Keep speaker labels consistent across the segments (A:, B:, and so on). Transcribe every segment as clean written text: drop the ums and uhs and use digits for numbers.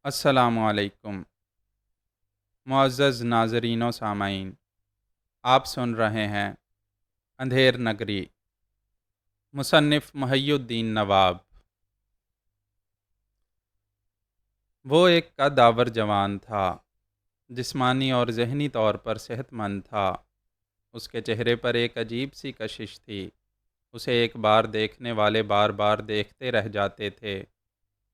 A: السلام علیکم معزز ناظرین و سامعین، آپ سن رہے ہیں اندھیر نگری، مصنف محی الدین نواب۔ وہ ایک قدآور جوان تھا، جسمانی اور ذہنی طور پر صحت مند تھا۔ اس کے چہرے پر ایک عجیب سی کشش تھی۔ اسے ایک بار دیکھنے والے بار بار دیکھتے رہ جاتے تھے۔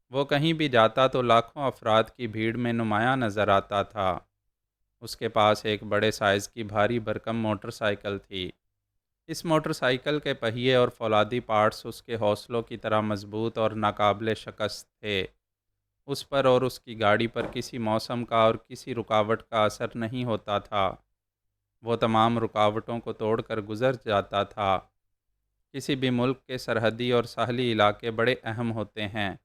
A: وہ کہیں بھی جاتا تو لاکھوں افراد کی بھیڑ میں نمایاں نظر آتا تھا۔ اس کے پاس ایک بڑے سائز کی بھاری بھرکم موٹر سائیکل تھی۔ اس موٹر سائیکل کے پہیے اور فولادی پارٹس اس کے حوصلوں کی طرح مضبوط اور ناقابل شکست تھے۔ اس پر اور اس کی گاڑی پر کسی موسم کا اور کسی رکاوٹ کا اثر نہیں ہوتا تھا۔ وہ تمام رکاوٹوں کو توڑ کر گزر جاتا تھا۔ کسی بھی ملک کے سرحدی اور ساحلی علاقے بڑے اہم ہوتے ہیں۔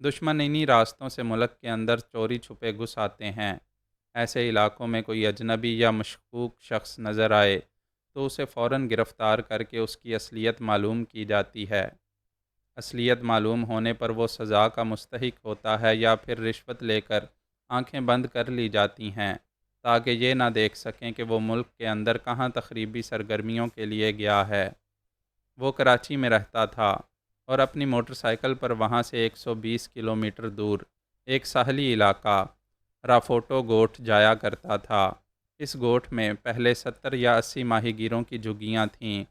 A: دشمن انہی راستوں سے ملک کے اندر چوری چھپے گھس آتے ہیں۔ ایسے علاقوں میں کوئی اجنبی یا مشکوک شخص نظر آئے تو اسے فوراً گرفتار کر کے اس کی اصلیت معلوم کی جاتی ہے۔ اصلیت معلوم ہونے پر وہ سزا کا مستحق ہوتا ہے یا پھر رشوت لے کر آنکھیں بند کر لی جاتی ہیں تاکہ یہ نہ دیکھ سکیں کہ وہ ملک کے اندر کہاں تخریبی سرگرمیوں کے لیے گیا ہے۔ وہ کراچی میں رہتا تھا اور اپنی موٹر سائیکل پر وہاں سے 120 کلومیٹر دور ایک ساحلی علاقہ رافوٹو گوٹھ جایا کرتا تھا۔ اس گوٹھ میں پہلے 70 یا 80 ماہی گیروں کی جھگیاں تھیں۔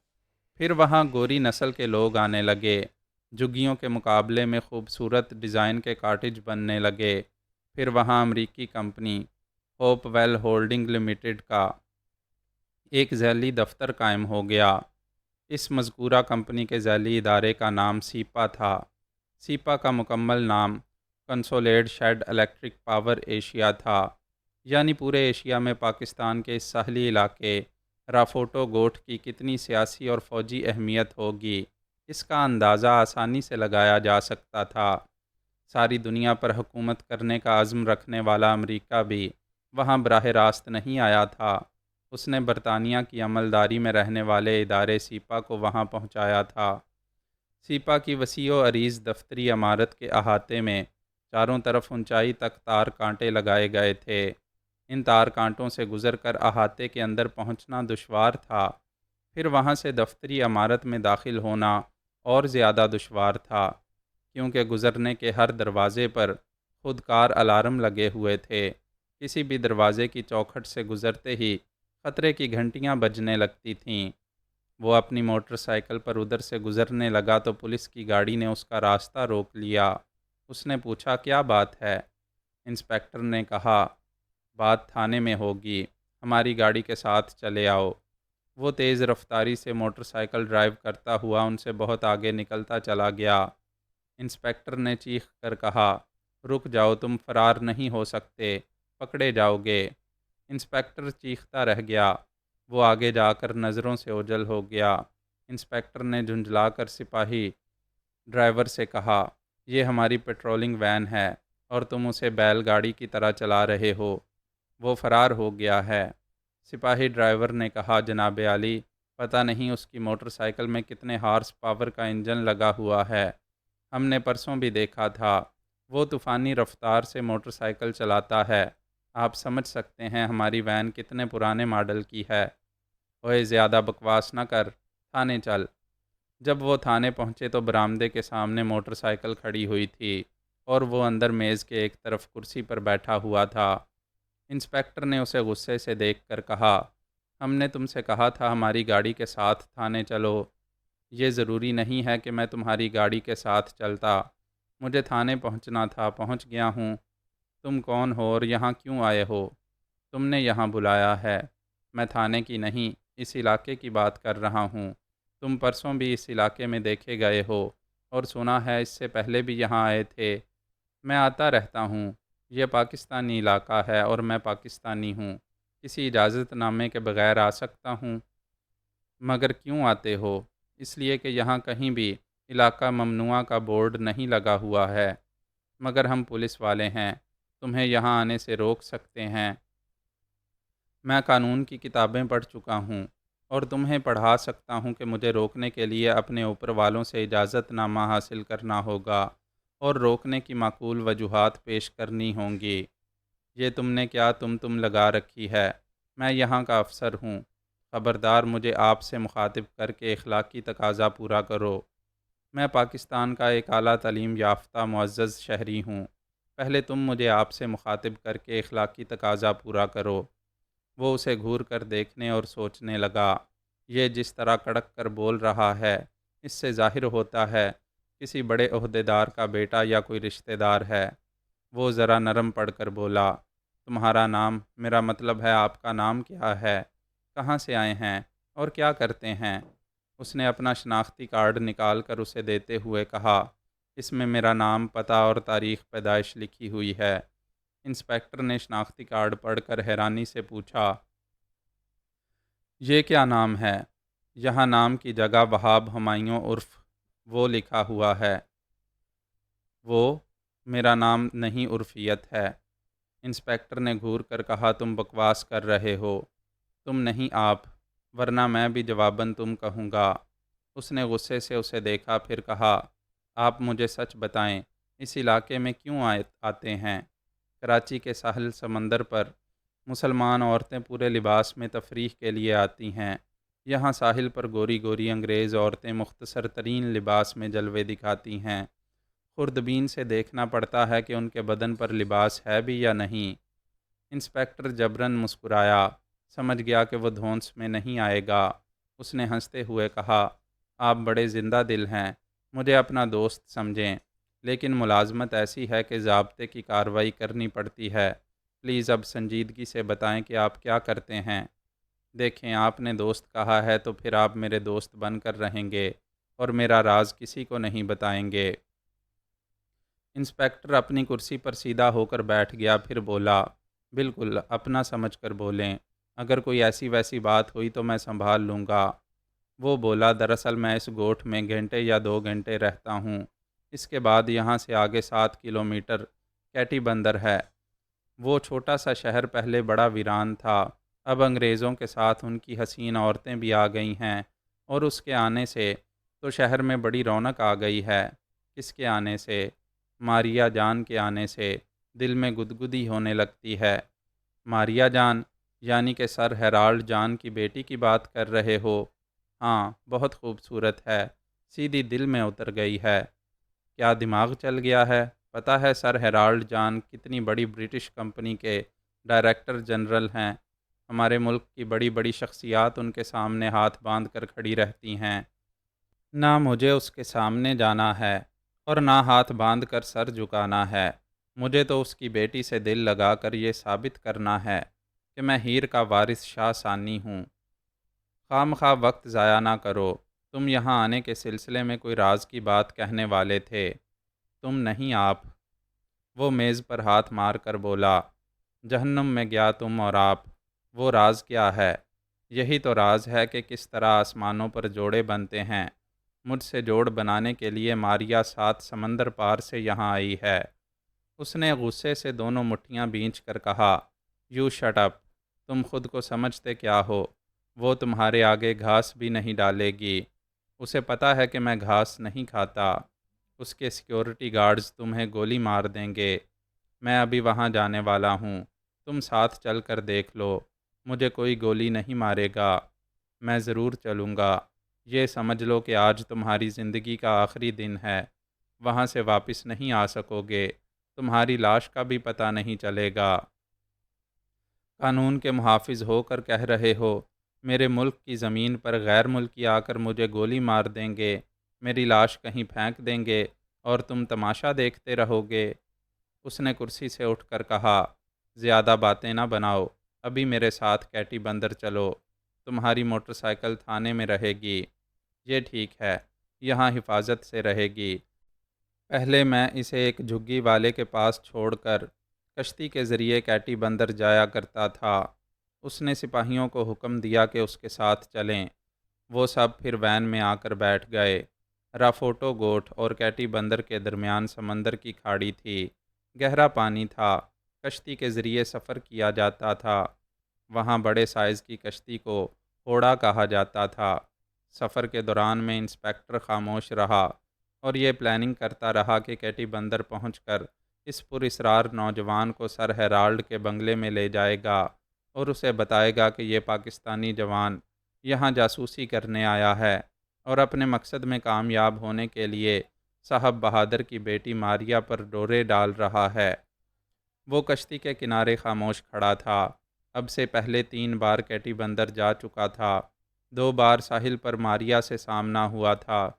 A: پھر وہاں گوری نسل کے لوگ آنے لگے۔ جھگیوں کے مقابلے میں خوبصورت ڈیزائن کے کاٹیج بننے لگے۔ پھر وہاں امریکی company Hopewell Holding Limited کا ایک ذیلی دفتر قائم ہو گیا۔ اس مذکورہ کمپنی کے ذیلی ادارے کا نام سیپا تھا۔ سیپا کا مکمل نام کنسولیڈ شیڈ الیکٹرک پاور ایشیا تھا، یعنی پورے ایشیا میں پاکستان کے اس ساحلی علاقے رافوٹو گوٹھ کی کتنی سیاسی اور فوجی اہمیت ہوگی، اس کا اندازہ آسانی سے لگایا جا سکتا تھا۔ ساری دنیا پر حکومت کرنے کا عزم رکھنے والا امریکہ بھی وہاں براہ راست نہیں آیا تھا۔ اس نے برطانیہ کی عملداری میں رہنے والے ادارے سیپا کو وہاں پہنچایا تھا۔ سیپا کی وسیع و عریض دفتری عمارت کے احاطے میں چاروں طرف اونچائی تک تار کانٹے لگائے گئے تھے۔ ان تار کانٹوں سے گزر کر احاطے کے اندر پہنچنا دشوار تھا۔ پھر وہاں سے دفتری عمارت میں داخل ہونا اور زیادہ دشوار تھا، کیونکہ گزرنے کے ہر دروازے پر خودکار الارم لگے ہوئے تھے۔ کسی بھی دروازے کی چوکھٹ سے گزرتے ہی خطرے کی گھنٹیاں بجنے لگتی تھیں۔ وہ اپنی موٹر سائیکل پر ادھر سے گزرنے لگا تو پولیس کی گاڑی نے اس کا راستہ روک لیا۔ اس نے پوچھا، کیا بات ہے؟ انسپکٹر نے کہا، بات تھانے میں ہوگی، ہماری گاڑی کے ساتھ چلے آؤ۔ وہ تیز رفتاری سے موٹر سائیکل ڈرائیو کرتا ہوا ان سے بہت آگے نکلتا چلا گیا۔ انسپکٹر نے چیخ کر کہا، رک جاؤ، تم فرار نہیں ہو سکتے، پکڑے جاؤ گے۔ انسپکٹر چیختا رہ گیا۔ وہ آگے جا کر نظروں سے اوجھل ہو گیا۔ انسپکٹر نے جھنجھلا کر سپاہی ڈرائیور سے کہا، یہ ہماری پیٹرولنگ وین ہے اور تم اسے بیل گاڑی کی طرح چلا رہے ہو، وہ فرار ہو گیا ہے۔ سپاہی ڈرائیور نے کہا، جناب عالی، پتہ نہیں اس کی موٹر سائیکل میں کتنے ہارس پاور کا انجن لگا ہوا ہے، ہم نے پرسوں بھی دیکھا تھا، وہ طوفانی رفتار سے موٹر سائیکل چلاتا ہے، آپ سمجھ سکتے ہیں ہماری وین کتنے پرانے ماڈل کی ہے۔ اوئے زیادہ بکواس نہ کر، تھانے چل۔ جب وہ تھانے پہنچے تو برآمدے کے سامنے موٹر سائیکل کھڑی ہوئی تھی اور وہ اندر میز کے ایک طرف کرسی پر بیٹھا ہوا تھا۔ انسپکٹر نے اسے غصے سے دیکھ کر کہا، ہم نے تم سے کہا تھا ہماری گاڑی کے ساتھ تھانے چلو۔ یہ ضروری نہیں ہے کہ میں تمہاری گاڑی کے ساتھ چلتا، مجھے تھانے پہنچنا تھا، پہنچ گیا ہوں۔ تم کون ہو اور یہاں کیوں آئے ہو؟ تم نے یہاں بلایا ہے، میں تھانے کی نہیں، اس علاقے کی بات کر رہا ہوں۔ تم پرسوں بھی اس علاقے میں دیکھے گئے ہو اور سنا ہے اس سے پہلے بھی یہاں آئے تھے۔ میں آتا رہتا ہوں، یہ پاکستانی علاقہ ہے اور میں پاکستانی ہوں، کسی اجازت نامے کے بغیر آ سکتا ہوں۔ مگر کیوں آتے ہو؟ اس لیے کہ یہاں کہیں بھی علاقہ ممنوعہ کا بورڈ نہیں لگا ہوا ہے۔ مگر ہم پولیس والے ہیں، تمہیں یہاں آنے سے روک سکتے ہیں۔ میں قانون کی کتابیں پڑھ چکا ہوں اور تمہیں پڑھا سکتا ہوں کہ مجھے روکنے کے لیے اپنے اوپر والوں سے اجازت نامہ حاصل کرنا ہوگا اور روکنے کی معقول وجوہات پیش کرنی ہوں گی۔ یہ تم نے کیا تم لگا رکھی ہے؟ میں یہاں کا افسر ہوں، خبردار مجھے آپ سے مخاطب کر کے اخلاقی تقاضا پورا کرو۔ میں پاکستان کا ایک اعلیٰ تعلیم یافتہ معزز شہری ہوں، پہلے تم مجھے آپ سے مخاطب کر کے اخلاقی تقاضا پورا کرو۔ وہ اسے گھور کر دیکھنے اور سوچنے لگا، یہ جس طرح کڑک کر بول رہا ہے، اس سے ظاہر ہوتا ہے کسی بڑے عہدیدار کا بیٹا یا کوئی رشتہ دار ہے۔ وہ ذرا نرم پڑھ کر بولا، تمہارا نام، میرا مطلب ہے آپ کا نام کیا ہے؟ کہاں سے آئے ہیں اور کیا کرتے ہیں؟ اس نے اپنا شناختی کارڈ نکال کر اسے دیتے ہوئے کہا، اس میں میرا نام، پتہ اور تاریخ پیدائش لکھی ہوئی ہے۔ انسپکٹر نے شناختی کارڈ پڑھ کر حیرانی سے پوچھا، یہ کیا نام ہے؟ یہاں نام کی جگہ وہاب ہمایوں عرف وہ لکھا ہوا ہے۔ وہ میرا نام نہیں، عرفیت ہے۔ انسپکٹر نے گھور کر کہا، تم بکواس کر رہے ہو، تم نہیں آپ، ورنہ میں بھی جواباً تم کہوں گا۔ اس نے غصے سے اسے دیکھا، پھر کہا، آپ مجھے سچ بتائیں، اس علاقے میں کیوں آتے ہیں؟ کراچی کے ساحل سمندر پر مسلمان عورتیں پورے لباس میں تفریح کے لیے آتی ہیں۔ یہاں ساحل پر گوری گوری انگریز عورتیں مختصر ترین لباس میں جلوے دکھاتی ہیں۔ خوردبین سے دیکھنا پڑتا ہے کہ ان کے بدن پر لباس ہے بھی یا نہیں۔ انسپکٹر جبراً مسکرایا، سمجھ گیا کہ وہ دھونس میں نہیں آئے گا۔ اس نے ہنستے ہوئے کہا، آپ بڑے زندہ دل ہیں، مجھے اپنا دوست سمجھیں، لیکن ملازمت ایسی ہے کہ ضابطے کی کارروائی کرنی پڑتی ہے۔ پلیز اب سنجیدگی سے بتائیں کہ آپ کیا کرتے ہیں؟ دیکھیں، آپ نے دوست کہا ہے تو پھر آپ میرے دوست بن کر رہیں گے اور میرا راز کسی کو نہیں بتائیں گے۔ انسپکٹر اپنی کرسی پر سیدھا ہو کر بیٹھ گیا، پھر بولا، بالکل اپنا سمجھ کر بولیں، اگر کوئی ایسی ویسی بات ہوئی تو میں سنبھال لوں گا۔ وہ بولا، دراصل میں اس گوٹھ میں گھنٹے یا 2 گھنٹے رہتا ہوں، اس کے بعد یہاں سے آگے 7 کلومیٹر کیٹی بندر ہے۔ وہ چھوٹا سا شہر پہلے بڑا ویران تھا، اب انگریزوں کے ساتھ ان کی حسین عورتیں بھی آ گئی ہیں، اور اس کے آنے سے تو شہر میں بڑی رونق آ گئی ہے۔ کس کے آنے سے؟ ماریا جان کے آنے سے دل میں گدگدی ہونے لگتی ہے۔ ماریا جان؟ یعنی کہ سر ہیرالڈ جان کی بیٹی کی بات کر رہے ہو؟ ہاں، بہت خوبصورت ہے، سیدھی دل میں اتر گئی ہے۔ کیا دماغ چل گیا ہے؟ پتہ ہے سر ہیرالڈ جان کتنی بڑی برٹش کمپنی کے ڈائریکٹر جنرل ہیں؟ ہمارے ملک کی بڑی بڑی شخصیات ان کے سامنے ہاتھ باندھ کر کھڑی رہتی ہیں۔ نہ مجھے اس کے سامنے جانا ہے اور نہ ہاتھ باندھ کر سر جھکانا ہے، مجھے تو اس کی بیٹی سے دل لگا کر یہ ثابت کرنا ہے کہ میں ہیر کا وارث شاہ ثانی ہوں۔ خواہ مخواہ وقت ضائع نہ کرو، تم یہاں آنے کے سلسلے میں کوئی راز کی بات کہنے والے تھے، تم نہیں آپ؟ وہ میز پر ہاتھ مار کر بولا، جہنم میں گیا تم اور آپ۔ وہ راز کیا ہے؟ یہی تو راز ہے کہ کس طرح آسمانوں پر جوڑے بنتے ہیں۔ مجھ سے جوڑ بنانے کے لیے ماریا 7 سمندر پار سے یہاں آئی ہے۔ اس نے غصے سے دونوں مٹھیاں بھینچ کر کہا، یو شٹ اپ، تم خود کو سمجھتے کیا ہو؟ وہ تمہارے آگے گھاس بھی نہیں ڈالے گی، اسے پتہ ہے کہ میں گھاس نہیں کھاتا۔ اس کے سیکیورٹی گارڈز تمہیں گولی مار دیں گے۔ میں ابھی وہاں جانے والا ہوں، تم ساتھ چل کر دیکھ لو، مجھے کوئی گولی نہیں مارے گا، میں ضرور چلوں گا۔ یہ سمجھ لو کہ آج تمہاری زندگی کا آخری دن ہے، وہاں سے واپس نہیں آ سکو گے، تمہاری لاش کا بھی پتہ نہیں چلے گا۔ قانون کے محافظ ہو کر کہہ رہے ہو میرے ملک کی زمین پر غیر ملکی آ کر مجھے گولی مار دیں گے، میری لاش کہیں پھینک دیں گے اور تم تماشا دیکھتے رہو گے۔ اس نے کرسی سے اٹھ کر کہا، زیادہ باتیں نہ بناؤ، ابھی میرے ساتھ کیٹی بندر چلو، تمہاری موٹر سائیکل تھانے میں رہے گی۔ یہ ٹھیک ہے، یہاں حفاظت سے رہے گی۔ پہلے میں اسے ایک جھگی والے کے پاس چھوڑ کر کشتی کے ذریعے کیٹی بندر جایا کرتا تھا۔ اس نے سپاہیوں کو حکم دیا کہ اس کے ساتھ چلیں۔ وہ سب پھر وین میں آ کر بیٹھ گئے۔ رافوٹو گوٹھ اور کیٹی بندر کے درمیان سمندر کی کھاڑی تھی، گہرا پانی تھا، کشتی کے ذریعے سفر کیا جاتا تھا۔ وہاں بڑے سائز کی کشتی کو ہوڑا کہا جاتا تھا۔ سفر کے دوران میں انسپکٹر خاموش رہا اور یہ پلاننگ کرتا رہا کہ کیٹی بندر پہنچ کر اس پراسرار نوجوان کو سر ہیرالڈ کے بنگلے میں لے جائے گا اور اسے بتائے گا کہ یہ پاکستانی جوان یہاں جاسوسی کرنے آیا ہے اور اپنے مقصد میں کامیاب ہونے کے لیے صاحب بہادر کی بیٹی ماریا پر ڈورے ڈال رہا ہے۔ وہ کشتی کے کنارے خاموش کھڑا تھا۔ اب سے پہلے 3 بار کیٹی بندر جا چکا تھا۔ 2 بار ساحل پر ماریا سے سامنا ہوا تھا۔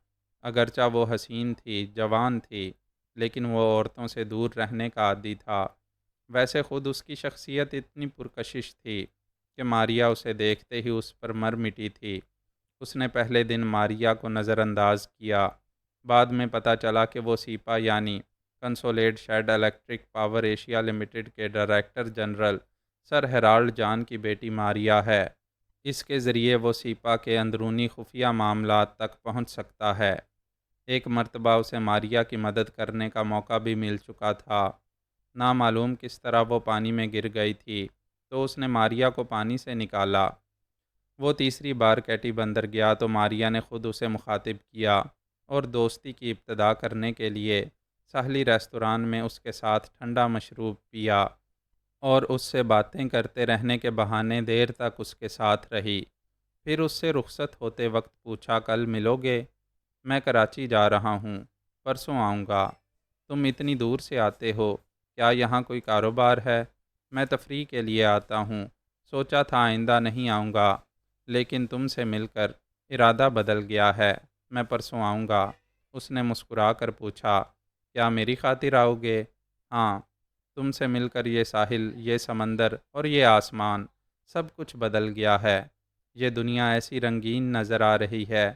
A: اگرچہ وہ حسین تھی، جوان تھی، لیکن وہ عورتوں سے دور رہنے کا عادی تھا۔ ویسے خود اس کی شخصیت اتنی پرکشش تھی کہ ماریا اسے دیکھتے ہی اس پر مر مٹی تھی۔ اس نے پہلے دن ماریا کو نظر انداز کیا۔ بعد میں پتہ چلا کہ وہ سیپا یعنی consolidated electric power Asia limited کے director general sir Harold John کی بیٹی ماریا ہے۔ اس کے ذریعے وہ سیپا کے اندرونی خفیہ معاملات تک پہنچ سکتا ہے۔ ایک مرتبہ اسے ماریا کی مدد کرنے کا موقع بھی مل چکا تھا۔ نامعلوم کس طرح وہ پانی میں گر گئی تھی تو اس نے ماریا کو پانی سے نکالا۔ وہ تیسری بار کیٹی بندر گیا تو ماریا نے خود اسے مخاطب کیا اور دوستی کی ابتدا کرنے کے لیے ساحلی ریستوران میں اس کے ساتھ ٹھنڈا مشروب پیا اور اس سے باتیں کرتے رہنے کے بہانے دیر تک اس کے ساتھ رہی۔ پھر اس سے رخصت ہوتے وقت پوچھا، کل ملو گے؟ میں کراچی جا رہا ہوں، پرسوں آؤں گا۔ تم اتنی دور سے آتے ہو، کیا یہاں کوئی کاروبار ہے؟ میں تفریح کے لیے آتا ہوں، سوچا تھا آئندہ نہیں آؤں گا، لیکن تم سے مل کر ارادہ بدل گیا ہے، میں پرسوں آؤں گا۔ اس نے مسکرا کر پوچھا، کیا میری خاطر آؤ گے؟ ہاں، تم سے مل کر یہ ساحل، یہ سمندر اور یہ آسمان، سب کچھ بدل گیا ہے۔ یہ دنیا ایسی رنگین نظر آ رہی ہے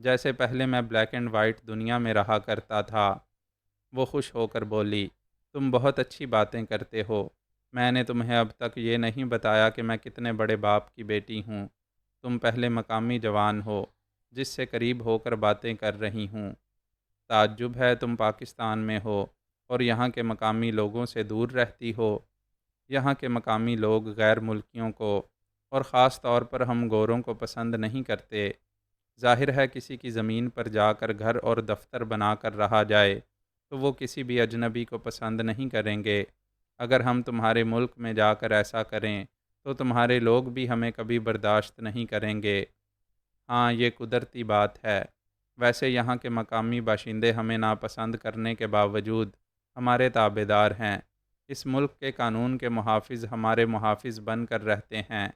A: جیسے پہلے میں بلیک اینڈ وائٹ دنیا میں رہا کرتا تھا۔ وہ خوش ہو کر بولی، تم بہت اچھی باتیں کرتے ہو۔ میں نے تمہیں اب تک یہ نہیں بتایا کہ میں کتنے بڑے باپ کی بیٹی ہوں۔ تم پہلے مقامی جوان ہو جس سے قریب ہو کر باتیں کر رہی ہوں۔ تعجب ہے تم پاکستان میں ہو اور یہاں کے مقامی لوگوں سے دور رہتی ہو۔ یہاں کے مقامی لوگ غیر ملکیوں کو اور خاص طور پر ہم گوروں کو پسند نہیں کرتے۔ ظاہر ہے کسی کی زمین پر جا کر گھر اور دفتر بنا کر رہا جائے تو وہ کسی بھی اجنبی کو پسند نہیں کریں گے۔ اگر ہم تمہارے ملک میں جا کر ایسا کریں تو تمہارے لوگ بھی ہمیں کبھی برداشت نہیں کریں گے۔ ہاں، یہ قدرتی بات ہے۔ ویسے یہاں کے مقامی باشندے ہمیں ناپسند کرنے کے باوجود ہمارے تابع دار ہیں۔ اس ملک کے قانون کے محافظ ہمارے محافظ بن کر رہتے ہیں۔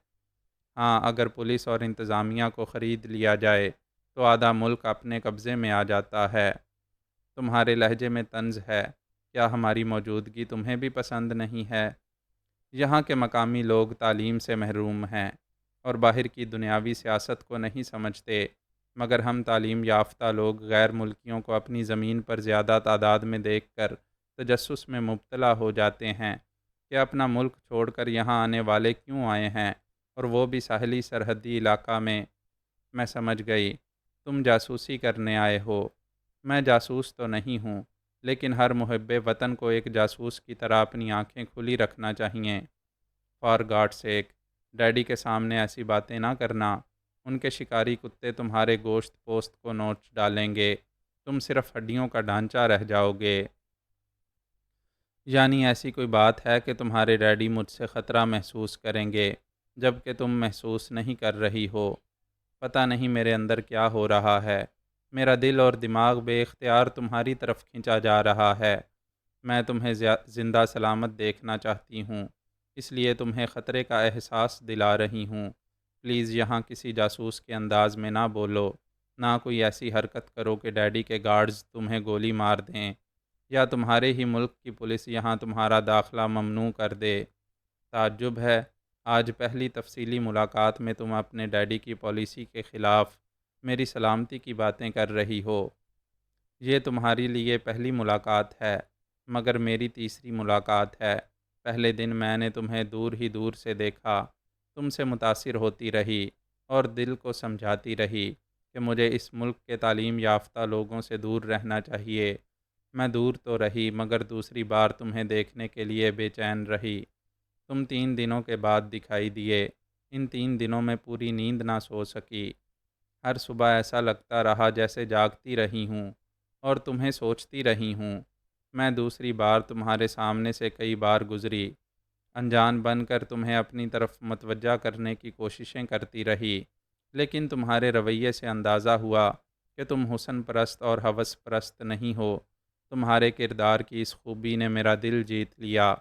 A: ہاں، اگر پولیس اور انتظامیہ کو خرید لیا جائے تو آدھا ملک اپنے قبضے میں آ جاتا ہے۔ تمہارے لہجے میں طنز ہے، کیا ہماری موجودگی تمہیں بھی پسند نہیں ہے؟ یہاں کے مقامی لوگ تعلیم سے محروم ہیں اور باہر کی دنیاوی سیاست کو نہیں سمجھتے، مگر ہم تعلیم یافتہ لوگ غیر ملکیوں کو اپنی زمین پر زیادہ تعداد میں دیکھ کر تجسس میں مبتلا ہو جاتے ہیں کہ اپنا ملک چھوڑ کر یہاں آنے والے کیوں آئے ہیں، اور وہ بھی ساحلی سرحدی علاقہ میں۔ میں سمجھ گئی، تم جاسوسی کرنے آئے ہو۔ میں جاسوس تو نہیں ہوں، لیکن ہر محب وطن کو ایک جاسوس کی طرح اپنی آنکھیں کھلی رکھنا چاہیے۔ فار گاڈ سیک، ڈیڈی کے سامنے ایسی باتیں نہ کرنا۔ ان کے شکاری کتے تمہارے گوشت پوست کو نوچ ڈالیں گے، تم صرف ہڈیوں کا ڈھانچہ رہ جاؤ گے۔ یعنی ایسی کوئی بات ہے کہ تمہارے ڈیڈی مجھ سے خطرہ محسوس کریں گے جب کہ تم محسوس نہیں کر رہی ہو۔ پتہ نہیں میرے اندر کیا ہو رہا ہے، میرا دل اور دماغ بے اختیار تمہاری طرف کھنچا جا رہا ہے۔ میں تمہیں زندہ سلامت دیکھنا چاہتی ہوں، اس لیے تمہیں خطرے کا احساس دلا رہی ہوں۔ پلیز یہاں کسی جاسوس کے انداز میں نہ بولو، نہ کوئی ایسی حرکت کرو کہ ڈیڈی کے گارڈز تمہیں گولی مار دیں یا تمہارے ہی ملک کی پولیس یہاں تمہارا داخلہ ممنوع کر دے۔ تعجب ہے، آج پہلی تفصیلی ملاقات میں تم اپنے ڈیڈی کی پالیسی کے خلاف میری سلامتی کی باتیں کر رہی ہو۔ یہ تمہاری لیے پہلی ملاقات ہے، مگر میری تیسری ملاقات ہے۔ پہلے دن میں نے تمہیں دور ہی دور سے دیکھا، تم سے متاثر ہوتی رہی اور دل کو سمجھاتی رہی کہ مجھے اس ملک کے تعلیم یافتہ لوگوں سے دور رہنا چاہیے۔ میں دور تو رہی، مگر دوسری بار تمہیں دیکھنے کے لیے بے چین رہی۔ تم 3 دنوں کے بعد دکھائی دیے۔ ان 3 دنوں میں پوری نیند نہ سو سکی۔ ہر صبح ایسا لگتا رہا جیسے جاگتی رہی ہوں اور تمہیں سوچتی رہی ہوں۔ میں دوسری بار تمہارے سامنے سے کئی بار گزری، انجان بن کر تمہیں اپنی طرف متوجہ کرنے کی کوششیں کرتی رہی، لیکن تمہارے رویے سے اندازہ ہوا کہ تم حسن پرست اور ہوس پرست نہیں ہو۔ تمہارے کردار کی اس خوبی نے میرا دل جیت لیا۔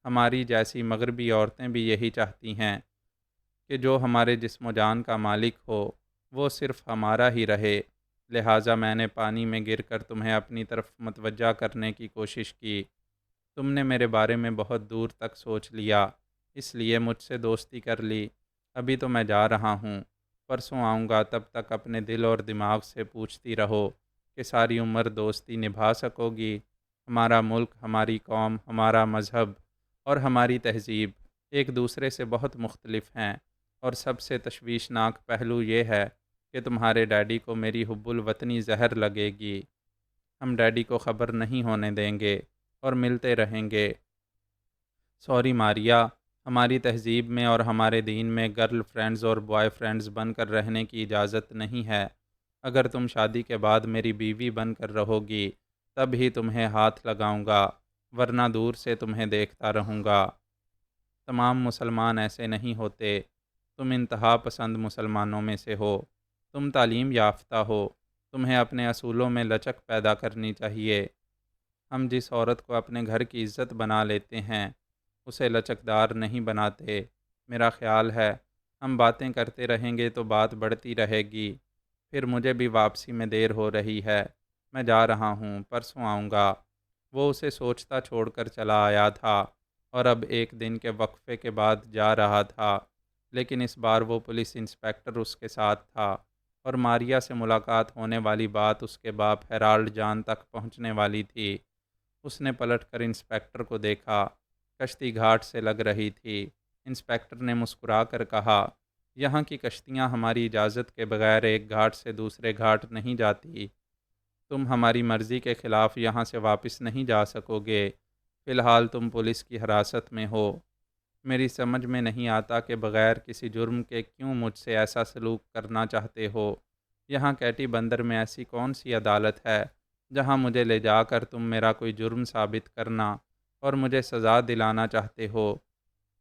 A: ہماری جیسی مغربی عورتیں بھی یہی چاہتی ہیں کہ جو ہمارے جسم و جان کا مالک ہو وہ صرف ہمارا ہی رہے، لہٰذا میں نے پانی میں گر کر تمہیں اپنی طرف متوجہ کرنے کی کوشش کی۔ تم نے میرے بارے میں بہت دور تک سوچ لیا، اس لیے مجھ سے دوستی کر لی۔ ابھی تو میں جا رہا ہوں، پرسوں آؤں گا، تب تک اپنے دل اور دماغ سے پوچھتی رہو کہ ساری عمر دوستی نبھا سکو گی۔ ہمارا ملک، ہماری قوم، ہمارا مذہب اور ہماری تہذیب ایک دوسرے سے بہت مختلف ہیں، اور سب سے تشویشناک پہلو یہ ہے کہ تمہارے ڈیڈی کو میری حب الوطنی زہر لگے گی۔ ہم ڈیڈی کو خبر نہیں ہونے دیں گے اور ملتے رہیں گے۔ سوری ماریا، ہماری تہذیب میں اور ہمارے دین میں گرل فرینڈز اور بوائے فرینڈز بن کر رہنے کی اجازت نہیں ہے۔ اگر تم شادی کے بعد میری بیوی بن کر رہو گی تب ہی تمہیں ہاتھ لگاؤں گا، ورنہ دور سے تمہیں دیکھتا رہوں گا۔ تمام مسلمان ایسے نہیں ہوتے، تم انتہا پسند مسلمانوں میں سے ہو۔ تم تعلیم یافتہ ہو، تمہیں اپنے اصولوں میں لچک پیدا کرنی چاہیے۔ ہم جس عورت کو اپنے گھر کی عزت بنا لیتے ہیں اسے لچکدار نہیں بناتے۔ میرا خیال ہے ہم باتیں کرتے رہیں گے تو بات بڑھتی رہے گی، پھر مجھے بھی واپسی میں دیر ہو رہی ہے، میں جا رہا ہوں، پرسوں آؤں گا۔ وہ اسے سوچتا چھوڑ کر چلا آیا تھا اور اب ایک دن کے وقفے کے بعد جا رہا تھا، لیکن اس بار وہ پولیس انسپکٹر اس کے ساتھ تھا، اور ماریا سے ملاقات ہونے والی بات اس کے باپ ہیرالڈ جان تک پہنچنے والی تھی۔ اس نے پلٹ کر انسپکٹر کو دیکھا، کشتی گھاٹ سے لگ رہی تھی۔ انسپکٹر نے مسکرا کر کہا، یہاں کی کشتیاں ہماری اجازت کے بغیر ایک گھاٹ سے دوسرے گھاٹ نہیں جاتی۔ تم ہماری مرضی کے خلاف یہاں سے واپس نہیں جا سکو گے۔ فی الحال تم پولیس کی حراست میں ہو۔ میری سمجھ میں نہیں آتا کہ بغیر کسی جرم کے کیوں مجھ سے ایسا سلوک کرنا چاہتے ہو۔ یہاں کیٹی بندر میں ایسی کون سی عدالت ہے جہاں مجھے لے جا کر تم میرا کوئی جرم ثابت کرنا اور مجھے سزا دلانا چاہتے ہو؟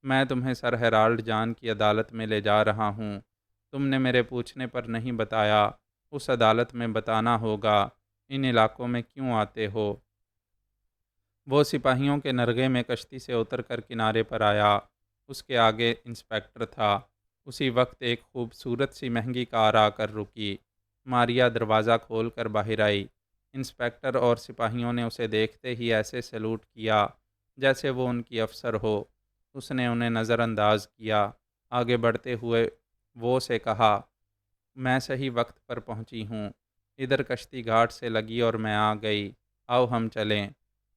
A: میں تمہیں سر ہیرالڈ جان کی عدالت میں لے جا رہا ہوں۔ تم نے میرے پوچھنے پر نہیں بتایا، اس عدالت میں بتانا ہوگا۔ ان علاقوں میں کیوں آتے ہو؟ وہ سپاہیوں کے نرغے میں کشتی سے اتر کر کنارے پر آیا۔ اس کے آگے انسپکٹر تھا۔ اسی وقت ایک خوبصورت سی مہنگی کار آ کر رکی۔ ماریا دروازہ کھول کر باہر آئی۔ انسپکٹر اور سپاہیوں نے اسے دیکھتے ہی ایسے سلوٹ کیا جیسے وہ ان کی افسر ہو۔ اس نے انہیں نظر انداز کیا۔ آگے بڑھتے ہوئے وہ سے کہا، میں صحیح وقت پر پہنچی ہوں، ادھر کشتی گھاٹ سے لگی اور میں آ گئی، آؤ ہم چلیں۔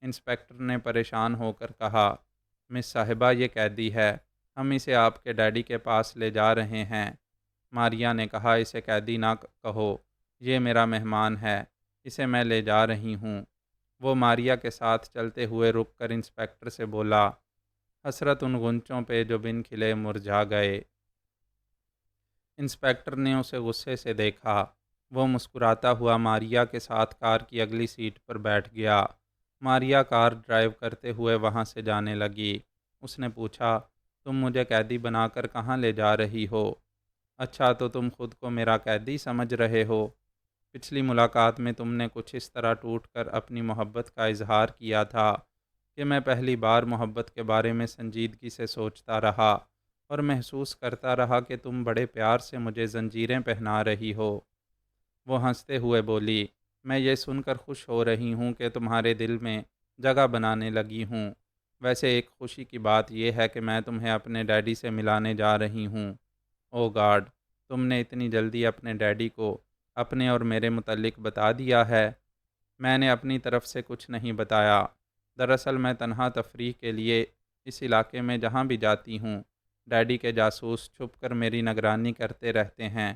A: انسپکٹر نے پریشان ہو کر کہا، مس صاحبہ یہ قیدی ہے، ہم اسے آپ کے ڈیڈی کے پاس لے جا رہے ہیں۔ ماریا نے کہا، اسے قیدی نہ کہو، یہ میرا مہمان ہے، اسے میں لے جا رہی ہوں۔ وہ ماریا کے ساتھ چلتے ہوئے رک کر انسپکٹر سے بولا، حسرت ان غنچوں پہ جو بن کھلے مرجھا گئے۔ انسپکٹر نے اسے غصے سے دیکھا۔ وہ مسکراتا ہوا ماریا کے ساتھ کار کی اگلی سیٹ پر بیٹھ گیا۔ ماریا کار ڈرائیو کرتے ہوئے وہاں سے جانے لگی۔ اس نے پوچھا، تم مجھے قیدی بنا کر کہاں لے جا رہی ہو؟ اچھا تو تم خود کو میرا قیدی سمجھ رہے ہو؟ پچھلی ملاقات میں تم نے کچھ اس طرح ٹوٹ کر اپنی محبت کا اظہار کیا تھا کہ میں پہلی بار محبت کے بارے میں سنجیدگی سے سوچتا رہا اور محسوس کرتا رہا کہ تم بڑے پیار سے مجھے زنجیریں پہنا رہی ہو۔ وہ ہنستے ہوئے بولی، میں یہ سن کر خوش ہو رہی ہوں کہ تمہارے دل میں جگہ بنانے لگی ہوں۔ ویسے ایک خوشی کی بات یہ ہے کہ میں تمہیں اپنے ڈیڈی سے ملانے جا رہی ہوں۔ او گاڈ، تم نے اتنی جلدی اپنے ڈیڈی کو اپنے اور میرے متعلق بتا دیا ہے؟ میں نے اپنی طرف سے کچھ نہیں بتایا۔ دراصل میں تنہا تفریح کے لیے اس علاقے میں جہاں بھی جاتی ہوں، ڈیڈی کے جاسوس چھپ کر میری نگرانی کرتے رہتے ہیں۔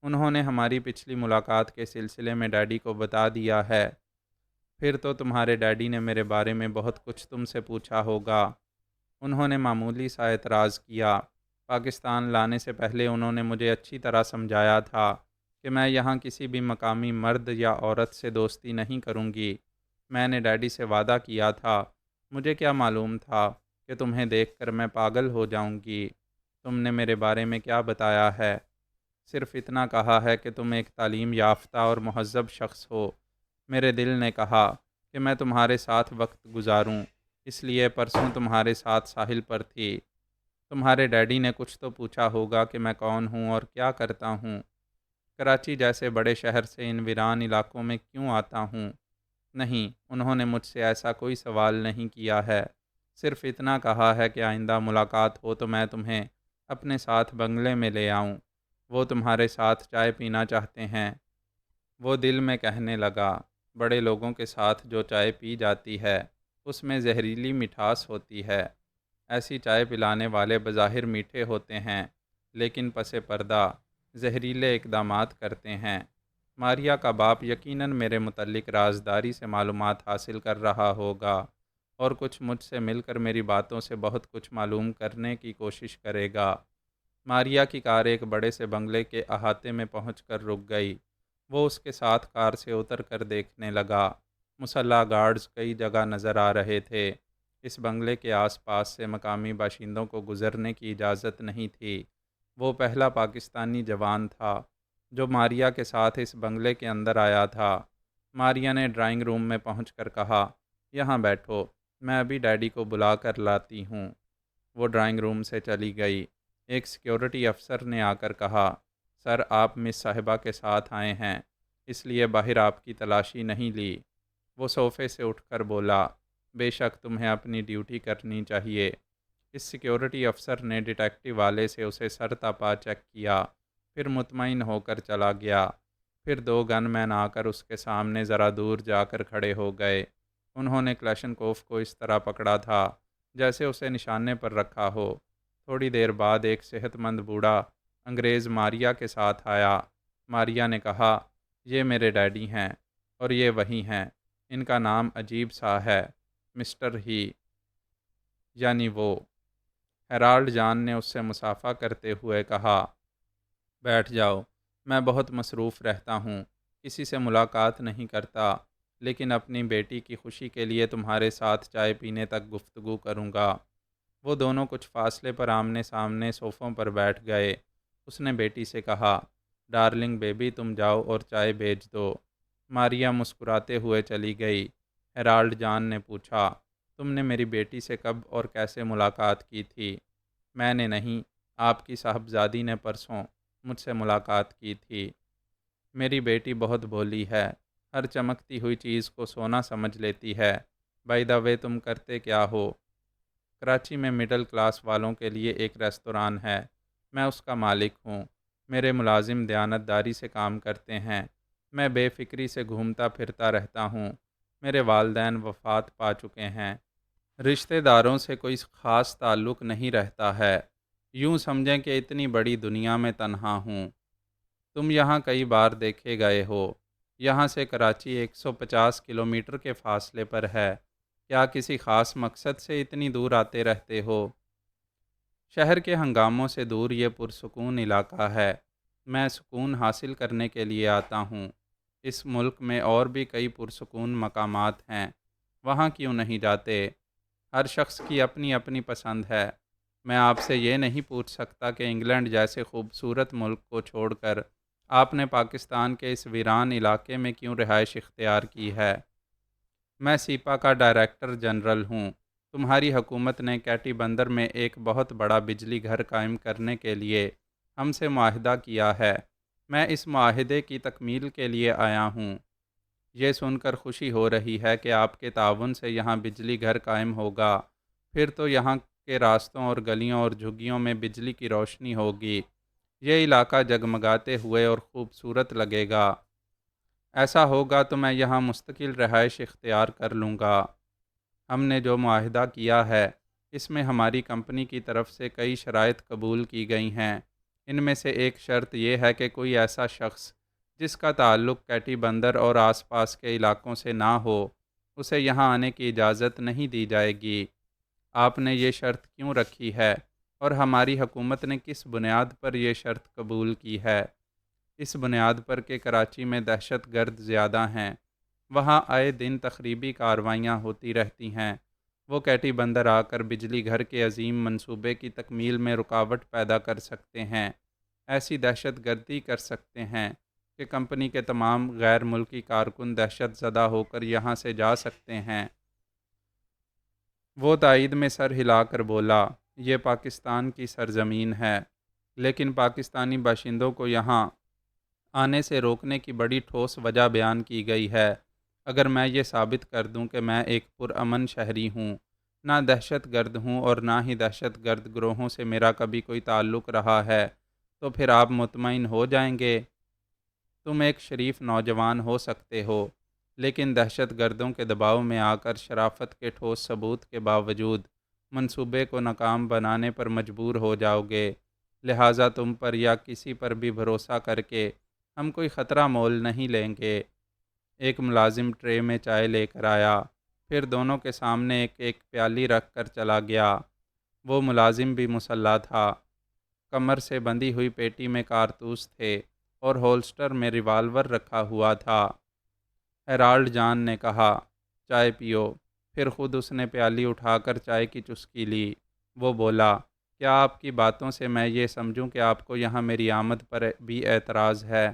A: انہوں نے ہماری پچھلی ملاقات کے سلسلے میں ڈیڈی کو بتا دیا ہے۔ پھر تو تمہارے ڈیڈی نے میرے بارے میں بہت کچھ تم سے پوچھا ہوگا۔ انہوں نے معمولی سا اعتراض کیا۔ پاکستان لانے سے پہلے انہوں نے مجھے اچھی طرح سمجھایا تھا کہ میں یہاں کسی بھی مقامی مرد یا عورت سے دوستی نہیں کروں گی۔ میں نے ڈیڈی سے وعدہ کیا تھا، مجھے کیا معلوم تھا کہ تمہیں دیکھ کر میں پاگل ہو جاؤں گی۔ تم نے میرے بارے میں کیا بتایا ہے؟ صرف اتنا کہا ہے کہ تم ایک تعلیم یافتہ اور مہذب شخص ہو۔ میرے دل نے کہا کہ میں تمہارے ساتھ وقت گزاروں، اس لیے پرسوں تمہارے ساتھ ساحل پر تھی۔ تمہارے ڈیڈی نے کچھ تو پوچھا ہوگا کہ میں کون ہوں اور کیا کرتا ہوں، کراچی جیسے بڑے شہر سے ان ویران علاقوں میں کیوں آتا ہوں۔ نہیں، انہوں نے مجھ سے ایسا کوئی سوال نہیں کیا ہے، صرف اتنا کہا ہے کہ آئندہ ملاقات ہو تو میں تمہیں اپنے ساتھ بنگلے میں لے آؤں، وہ تمہارے ساتھ چائے پینا چاہتے ہیں۔ وہ دل میں کہنے لگا، بڑے لوگوں کے ساتھ جو چائے پی جاتی ہے اس میں زہریلی مٹھاس ہوتی ہے۔ ایسی چائے پلانے والے بظاہر میٹھے ہوتے ہیں لیکن پس پردہ زہریلے اقدامات کرتے ہیں۔ ماریا کا باپ یقیناً میرے متعلق رازداری سے معلومات حاصل کر رہا ہوگا اور کچھ مجھ سے مل کر میری باتوں سے بہت کچھ معلوم کرنے کی کوشش کرے گا۔ ماریا کی کار ایک بڑے سے بنگلے کے احاطے میں پہنچ کر رک گئی۔ وہ اس کے ساتھ کار سے اتر کر دیکھنے لگا۔ مسلح گارڈز کئی جگہ نظر آ رہے تھے۔ اس بنگلے کے آس پاس سے مقامی باشندوں کو گزرنے کی اجازت نہیں تھی۔ وہ پہلا پاکستانی جوان تھا جو ماریا کے ساتھ اس بنگلے کے اندر آیا تھا۔ ماریا نے ڈرائنگ روم میں پہنچ کر کہا، یہاں بیٹھو، میں ابھی ڈیڈی کو بلا کر لاتی ہوں۔ وہ ڈرائنگ روم سے چلی گئی۔ ایک سیکیورٹی افسر نے آ کر کہا، سر آپ مس صاحبہ کے ساتھ آئے ہیں، اس لیے باہر آپ کی تلاشی نہیں لی۔ وہ صوفے سے اٹھ کر بولا، بے شک تمہیں اپنی ڈیوٹی کرنی چاہیے۔ اس سیکیورٹی افسر نے ڈیٹیکٹیو والے سے اسے سر تا پا چیک کیا، پھر مطمئن ہو کر چلا گیا۔ پھر دو گن مین آ کر اس کے سامنے ذرا دور جا کر کھڑے ہو گئے۔ انہوں نے کلاشنکوف کو اس طرح پکڑا تھا جیسے اسے نشانے پر رکھا ہو۔ تھوڑی دیر بعد ایک صحت مند بوڑھا انگریز ماریا کے ساتھ آیا۔ ماریا نے کہا، یہ میرے ڈیڈی ہیں اور یہ وہی ہیں، ان کا نام عجیب سا ہے، مسٹر ہی، یعنی وہ۔ ہیرالڈ جان نے اس سے مصافحہ کرتے ہوئے کہا، بیٹھ جاؤ، میں بہت مصروف رہتا ہوں، کسی سے ملاقات نہیں کرتا، لیکن اپنی بیٹی کی خوشی کے لیے تمہارے ساتھ چائے پینے تک گفتگو کروں گا۔ وہ دونوں کچھ فاصلے پر آمنے سامنے صوفوں پر بیٹھ گئے۔ اس نے بیٹی سے کہا، ڈارلنگ بیبی تم جاؤ اور چائے بھیج دو۔ ماریا مسکراتے ہوئے چلی گئی۔ ہیرالڈ جان نے پوچھا، تم نے میری بیٹی سے کب اور کیسے ملاقات کی تھی؟ میں نے نہیں، آپ کی صاحبزادی نے پرسوں مجھ سے ملاقات کی تھی۔ میری بیٹی بہت بھولی ہے، ہر چمکتی ہوئی چیز کو سونا سمجھ لیتی ہے۔ بائی دا وے تم کرتے کیا ہو؟ کراچی میں مڈل کلاس والوں کے لیے ایک ریستوران ہے، میں اس کا مالک ہوں۔ میرے ملازم دیانت داری سے کام کرتے ہیں، میں بے فکری سے گھومتا پھرتا رہتا ہوں۔ میرے والدین وفات پا چکے ہیں، رشتہ داروں سے کوئی خاص تعلق نہیں رہتا ہے، یوں سمجھیں کہ اتنی بڑی دنیا میں تنہا ہوں۔ تم یہاں کئی بار دیکھے گئے ہو، یہاں سے کراچی 150 کلومیٹر کے فاصلے پر ہے، کیا کسی خاص مقصد سے اتنی دور آتے رہتے ہو؟ شہر کے ہنگاموں سے دور یہ پرسکون علاقہ ہے، میں سکون حاصل کرنے کے لیے آتا ہوں۔ اس ملک میں اور بھی کئی پرسکون مقامات ہیں، وہاں کیوں نہیں جاتے؟ ہر شخص کی اپنی اپنی پسند ہے۔ میں آپ سے یہ نہیں پوچھ سکتا کہ انگلینڈ جیسے خوبصورت ملک کو چھوڑ کر آپ نے پاکستان کے اس ویران علاقے میں کیوں رہائش اختیار کی ہے۔ میں سیپا کا ڈائریکٹر جنرل ہوں۔ تمہاری حکومت نے کیٹی بندر میں ایک بہت بڑا بجلی گھر قائم کرنے کے لیے ہم سے معاہدہ کیا ہے۔ میں اس معاہدے کی تکمیل کے لیے آیا ہوں۔ یہ سن کر خوشی ہو رہی ہے کہ آپ کے تعاون سے یہاں بجلی گھر قائم ہوگا، پھر تو یہاں کے راستوں اور گلیوں اور جھگیوں میں بجلی کی روشنی ہوگی، یہ علاقہ جگمگاتے ہوئے اور خوبصورت لگے گا۔ ایسا ہوگا تو میں یہاں مستقل رہائش اختیار کر لوں گا۔ ہم نے جو معاہدہ کیا ہے اس میں ہماری کمپنی کی طرف سے کئی شرائط قبول کی گئی ہیں۔ ان میں سے ایک شرط یہ ہے کہ کوئی ایسا شخص جس کا تعلق کیٹی بندر اور آس پاس کے علاقوں سے نہ ہو، اسے یہاں آنے کی اجازت نہیں دی جائے گی۔ آپ نے یہ شرط کیوں رکھی ہے اور ہماری حکومت نے کس بنیاد پر یہ شرط قبول کی ہے؟ اس بنیاد پر کہ کراچی میں دہشت گرد زیادہ ہیں، وہاں آئے دن تخریبی کارروائیاں ہوتی رہتی ہیں۔ وہ کیٹی بندر آ کر بجلی گھر کے عظیم منصوبے کی تکمیل میں رکاوٹ پیدا کر سکتے ہیں، ایسی دہشت گردی کر سکتے ہیں کہ کمپنی کے تمام غیر ملکی کارکن دہشت زدہ ہو کر یہاں سے جا سکتے ہیں۔ وہ تائید میں سر ہلا کر بولا، یہ پاکستان کی سرزمین ہے، لیکن پاکستانی باشندوں کو یہاں آنے سے روکنے کی بڑی ٹھوس وجہ بیان کی گئی ہے۔ اگر میں یہ ثابت کر دوں کہ میں ایک پرامن شہری ہوں، نہ دہشت گرد ہوں اور نہ ہی دہشت گرد گروہوں سے میرا کبھی کوئی تعلق رہا ہے، تو پھر آپ مطمئن ہو جائیں گے۔ تم ایک شریف نوجوان ہو سکتے ہو، لیکن دہشت گردوں کے دباؤ میں آ کر شرافت کے ٹھوس ثبوت کے باوجود منصوبے کو ناکام بنانے پر مجبور ہو جاؤ گے۔ لہٰذا تم پر یا کسی پر بھی بھروسہ کر کے ہم کوئی خطرہ مول نہیں لیں گے۔ ایک ملازم ٹرے میں چائے لے کر آیا، پھر دونوں کے سامنے ایک ایک پیالی رکھ کر چلا گیا۔ وہ ملازم بھی مسلح تھا، کمر سے بندھی ہوئی پیٹی میں کارتوس تھے اور ہولسٹر میں ریوالور رکھا ہوا تھا۔ ہیرالڈ جان نے کہا، چائے پیو۔ پھر خود اس نے پیالی اٹھا کر چائے کی چسکی لی۔ وہ بولا، کیا آپ کی باتوں سے میں یہ سمجھوں کہ آپ کو یہاں میری آمد پر بھی اعتراض ہے؟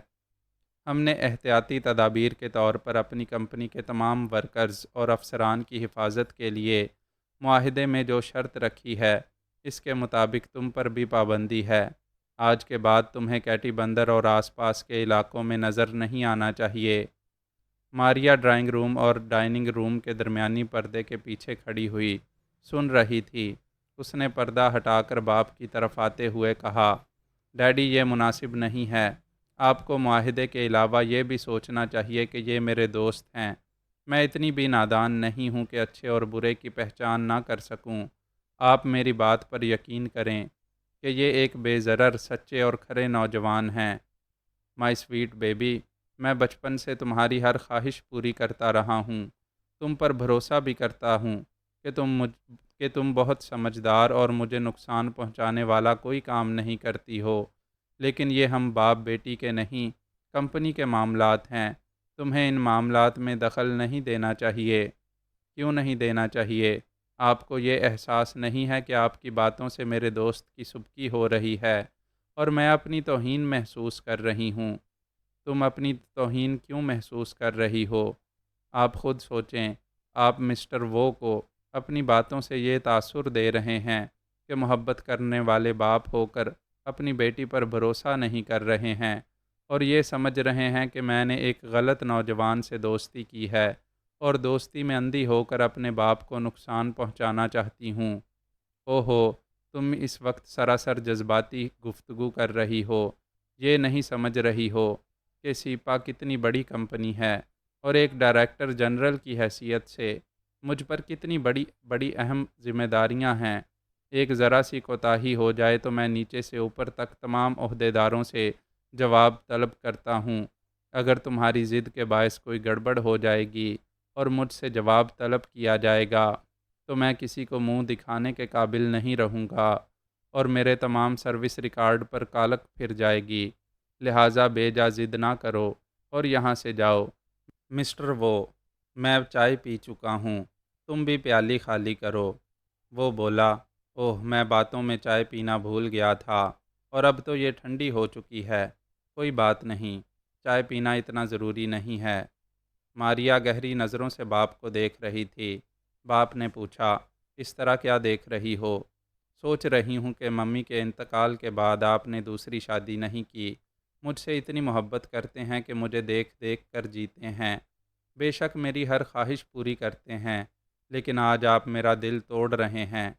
A: ہم نے احتیاطی تدابیر کے طور پر اپنی کمپنی کے تمام ورکرز اور افسران کی حفاظت کے لیے معاہدے میں جو شرط رکھی ہے، اس کے مطابق تم پر بھی پابندی ہے۔ آج کے بعد تمہیں کیٹی بندر اور آس پاس کے علاقوں میں نظر نہیں آنا چاہیے۔ ماریا ڈرائنگ روم اور ڈائننگ روم کے درمیانی پردے کے پیچھے کھڑی ہوئی سن رہی تھی۔ اس نے پردہ ہٹا کر باپ کی طرف آتے ہوئے کہا، ڈیڈی، یہ مناسب نہیں ہے۔ آپ کو معاہدے کے علاوہ یہ بھی سوچنا چاہیے کہ یہ میرے دوست ہیں۔ میں اتنی بھی نادان نہیں ہوں کہ اچھے اور برے کی پہچان نہ کر سکوں۔ آپ میری بات پر یقین کریں کہ یہ ایک بے ضرر، سچے اور کھرے نوجوان ہیں۔ مائی سویٹ بیبی، میں بچپن سے تمہاری ہر خواہش پوری کرتا رہا ہوں۔ تم پر بھروسہ بھی کرتا ہوں کہ تم بہت سمجھدار اور مجھے نقصان پہنچانے والا کوئی کام نہیں کرتی ہو، لیکن یہ ہم باپ بیٹی کے نہیں، کمپنی کے معاملات ہیں۔ تمہیں ان معاملات میں دخل نہیں دینا چاہیے۔ کیوں نہیں دینا چاہیے؟ آپ کو یہ احساس نہیں ہے کہ آپ کی باتوں سے میرے دوست کی سبکی ہو رہی ہے اور میں اپنی توہین محسوس کر رہی ہوں۔ تم اپنی توہین کیوں محسوس کر رہی ہو؟ آپ خود سوچیں۔ آپ مسٹر وو کو اپنی باتوں سے یہ تاثر دے رہے ہیں کہ محبت کرنے والے باپ ہو کر اپنی بیٹی پر بھروسہ نہیں کر رہے ہیں اور یہ سمجھ رہے ہیں کہ میں نے ایک غلط نوجوان سے دوستی کی ہے اور دوستی میں اندھی ہو کر اپنے باپ کو نقصان پہنچانا چاہتی ہوں۔ اوہو، تم اس وقت سراسر جذباتی گفتگو کر رہی ہو۔ یہ نہیں سمجھ رہی ہو کہ سیپا کتنی بڑی کمپنی ہے اور ایک ڈائریکٹر جنرل کی حیثیت سے مجھ پر کتنی بڑی بڑی اہم ذمہ داریاں ہیں۔ ایک ذرا سی کوتاہی ہو جائے تو میں نیچے سے اوپر تک تمام عہدیداروں سے جواب طلب کرتا ہوں۔ اگر تمہاری ضد کے باعث کوئی گڑبڑ ہو جائے گی اور مجھ سے جواب طلب کیا جائے گا تو میں کسی کو منہ دکھانے کے قابل نہیں رہوں گا اور میرے تمام سروس ریکارڈ پر کالک پھر جائے گی۔ لہٰذا بے جا ضد نہ کرو اور یہاں سے جاؤ۔ مسٹر وہ، میں اب چائے پی چکا ہوں، تم بھی پیالی خالی کرو۔ وہ بولا، اوہ، میں باتوں میں چائے پینا بھول گیا تھا اور اب تو یہ ٹھنڈی ہو چکی ہے۔ کوئی بات نہیں، چائے پینا اتنا ضروری نہیں ہے۔ ماریا گہری نظروں سے باپ کو دیکھ رہی تھی۔ باپ نے پوچھا، اس طرح کیا دیکھ رہی ہو؟ سوچ رہی ہوں کہ ممی کے انتقال کے بعد آپ نے دوسری شادی نہیں کی۔ مجھ سے اتنی محبت کرتے ہیں کہ مجھے دیکھ دیکھ کر جیتے ہیں۔ بے شک میری ہر خواہش پوری کرتے ہیں، لیکن آج آپ میرا دل توڑ رہے ہیں۔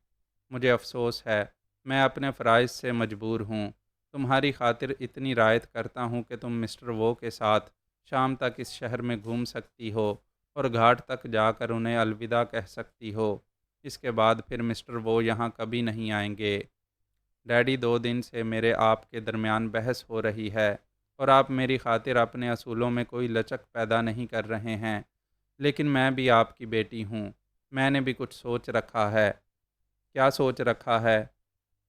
A: مجھے افسوس ہے، میں اپنے فرائض سے مجبور ہوں۔ تمہاری خاطر اتنی رعایت کرتا ہوں کہ تم مسٹر وو کے ساتھ شام تک اس شہر میں گھوم سکتی ہو اور گھاٹ تک جا کر انہیں الوداع کہہ سکتی ہو۔ اس کے بعد پھر مسٹر وو یہاں کبھی نہیں آئیں گے۔ ڈیڈی، 2 دن سے میرے آپ کے درمیان بحث ہو رہی ہے اور آپ میری خاطر اپنے اصولوں میں کوئی لچک پیدا نہیں کر رہے ہیں، لیکن میں بھی آپ کی بیٹی ہوں۔ میں نے بھی کچھ سوچ رکھا ہے۔ کیا سوچ رکھا ہے؟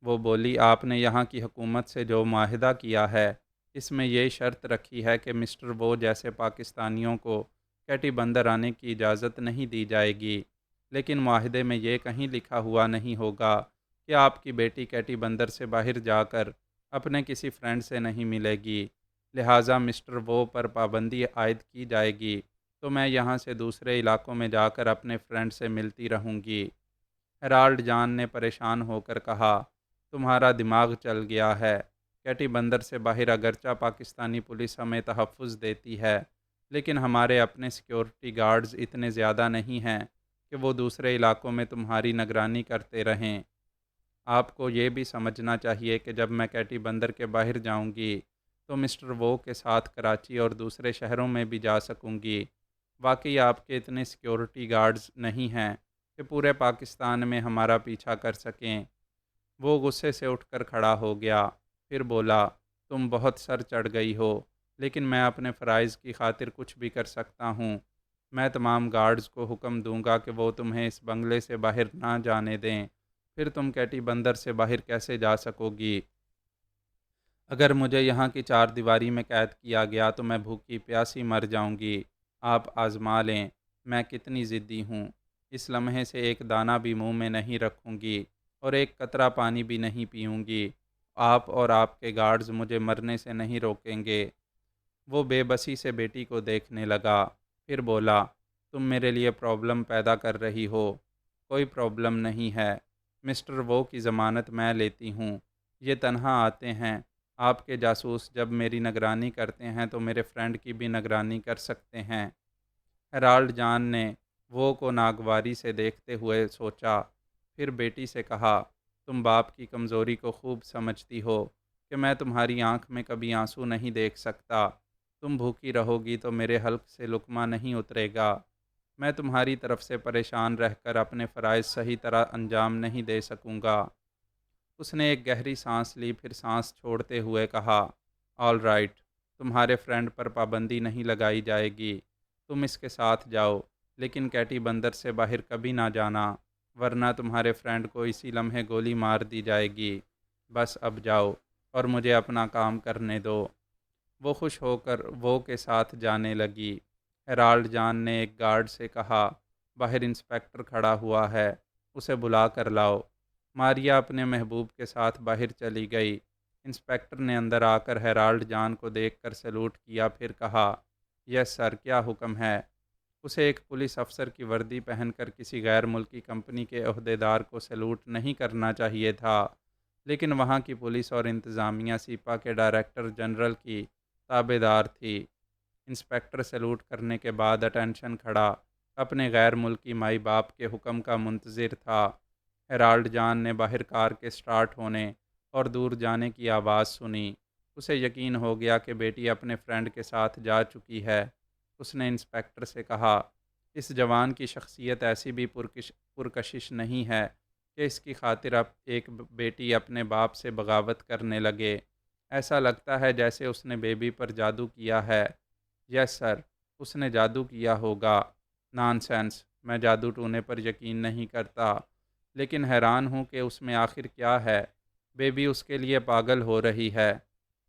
A: وہ بولی، آپ نے یہاں کی حکومت سے جو معاہدہ کیا ہے اس میں یہ شرط رکھی ہے کہ مسٹر وہ جیسے پاکستانیوں کو کیٹی بندر آنے کی اجازت نہیں دی جائے گی، لیکن معاہدے میں یہ کہیں لکھا ہوا نہیں ہوگا کہ آپ کی بیٹی کیٹی بندر سے باہر جا کر اپنے کسی فرینڈ سے نہیں ملے گی، لہٰذا مسٹر وہ پر پابندی عائد کی جائے گی تو میں یہاں سے دوسرے علاقوں میں جا کر اپنے فرینڈ سے ملتی رہوں گی۔ ہیرالڈ جان نے پریشان ہو کر کہا، تمہارا دماغ چل گیا ہے۔ کیٹی بندر سے باہر اگرچہ پاکستانی پولیس ہمیں تحفظ دیتی ہے، لیکن ہمارے اپنے سیکیورٹی گارڈز اتنے زیادہ نہیں ہیں کہ وہ دوسرے علاقوں میں تمہاری نگرانی کرتے رہیں۔ آپ کو یہ بھی سمجھنا چاہیے کہ جب میں کیٹی بندر کے باہر جاؤں گی تو مسٹر وہ کے ساتھ کراچی اور دوسرے شہروں میں بھی جا سکوں گی۔ واقعی آپ کے اتنے سیکیورٹی گارڈز نہیں ہیں کہ پورے پاکستان میں ہمارا پیچھا کر سکیں۔ وہ غصے سے اٹھ کر کھڑا ہو گیا، پھر بولا، تم بہت سر چڑھ گئی ہو، لیکن میں اپنے فرائض کی خاطر کچھ بھی کر سکتا ہوں۔ میں تمام گارڈز کو حکم دوں گا کہ وہ تمہیں اس بنگلے سے باہر نہ جانے دیں، پھر تم کیٹی بندر سے باہر کیسے جا سکو گی؟ اگر مجھے یہاں کی چار دیواری میں قید کیا گیا تو میں بھوکی پیاسی مر جاؤں گی۔ آپ آزما لیں میں کتنی ضدی ہوں۔ اس لمحے سے ایک دانہ بھی منہ میں نہیں رکھوں گی اور ایک قطرہ پانی بھی نہیں پیوں گی۔ آپ اور آپ کے گارڈز مجھے مرنے سے نہیں روکیں گے۔ وہ بے بسی سے بیٹی کو دیکھنے لگا، پھر بولا، تم میرے لیے پرابلم پیدا کر رہی ہو۔ کوئی پرابلم نہیں ہے، مسٹر وہ کی ضمانت میں لیتی ہوں۔ یہ تنہا آتے ہیں۔ آپ کے جاسوس جب میری نگرانی کرتے ہیں تو میرے فرینڈ کی بھی نگرانی کر سکتے ہیں۔ ہیرالڈ جان نے وہ کو ناگواری سے دیکھتے ہوئے سوچا، پھر بیٹی سے کہا، تم باپ کی کمزوری کو خوب سمجھتی ہو کہ میں تمہاری آنکھ میں کبھی آنسو نہیں دیکھ سکتا۔ تم بھوکی رہو گی تو میرے حلق سے لقمہ نہیں اترے گا۔ میں تمہاری طرف سے پریشان رہ کر اپنے فرائض صحیح طرح انجام نہیں دے سکوں گا۔ اس نے ایک گہری سانس لی، پھر سانس چھوڑتے ہوئے کہا، آل رائٹ، تمہارے فرینڈ پر پابندی نہیں لگائی جائے گی، تم اس کے ساتھ جاؤ، لیکن کیٹی بندر سے باہر کبھی نہ جانا، ورنہ تمہارے فرینڈ کو اسی لمحے گولی مار دی جائے گی۔ بس اب جاؤ اور مجھے اپنا کام کرنے دو۔ وہ خوش ہو کر وہ کے ساتھ جانے لگی۔ ہیرالڈ جان نے ایک گارڈ سے کہا، باہر انسپیکٹر کھڑا ہوا ہے، اسے بلا کر لاؤ۔ ماریا اپنے محبوب کے ساتھ باہر چلی گئی۔ انسپیکٹر نے اندر آ کر ہیرالڈ جان کو دیکھ کر سلوٹ کیا، پھر کہا، یس سر، کیا حکم ہے؟ اسے ایک پولیس افسر کی وردی پہن کر کسی غیر ملکی کمپنی کے عہدیدار کو سلوٹ نہیں کرنا چاہیے تھا، لیکن وہاں کی پولیس اور انتظامیہ سیپا کے ڈائریکٹر جنرل کی تابع دار تھی۔ انسپیکٹر سلوٹ کرنے کے بعد اٹینشن کھڑا اپنے غیر ملکی مائی باپ کے حکم کا منتظر تھا۔ ہیرالڈ جان نے باہر کار کے سٹارٹ ہونے اور دور جانے کی آواز سنی۔ اسے یقین ہو گیا کہ بیٹی اپنے فرینڈ کے ساتھ جا چکی ہے۔ اس نے انسپیکٹر سے کہا، اس جوان کی شخصیت ایسی بھی پرکشش نہیں ہے کہ اس کی خاطر اب ایک بیٹی اپنے باپ سے بغاوت کرنے لگے۔ ایسا لگتا ہے جیسے اس نے بیبی پر جادو کیا ہے۔ یس سر، اس نے جادو کیا ہوگا۔ نان سینس، میں جادو ٹونے پر یقین نہیں کرتا، لیکن حیران ہوں کہ اس میں آخر کیا ہے۔ بیبی اس کے لیے پاگل ہو رہی ہے۔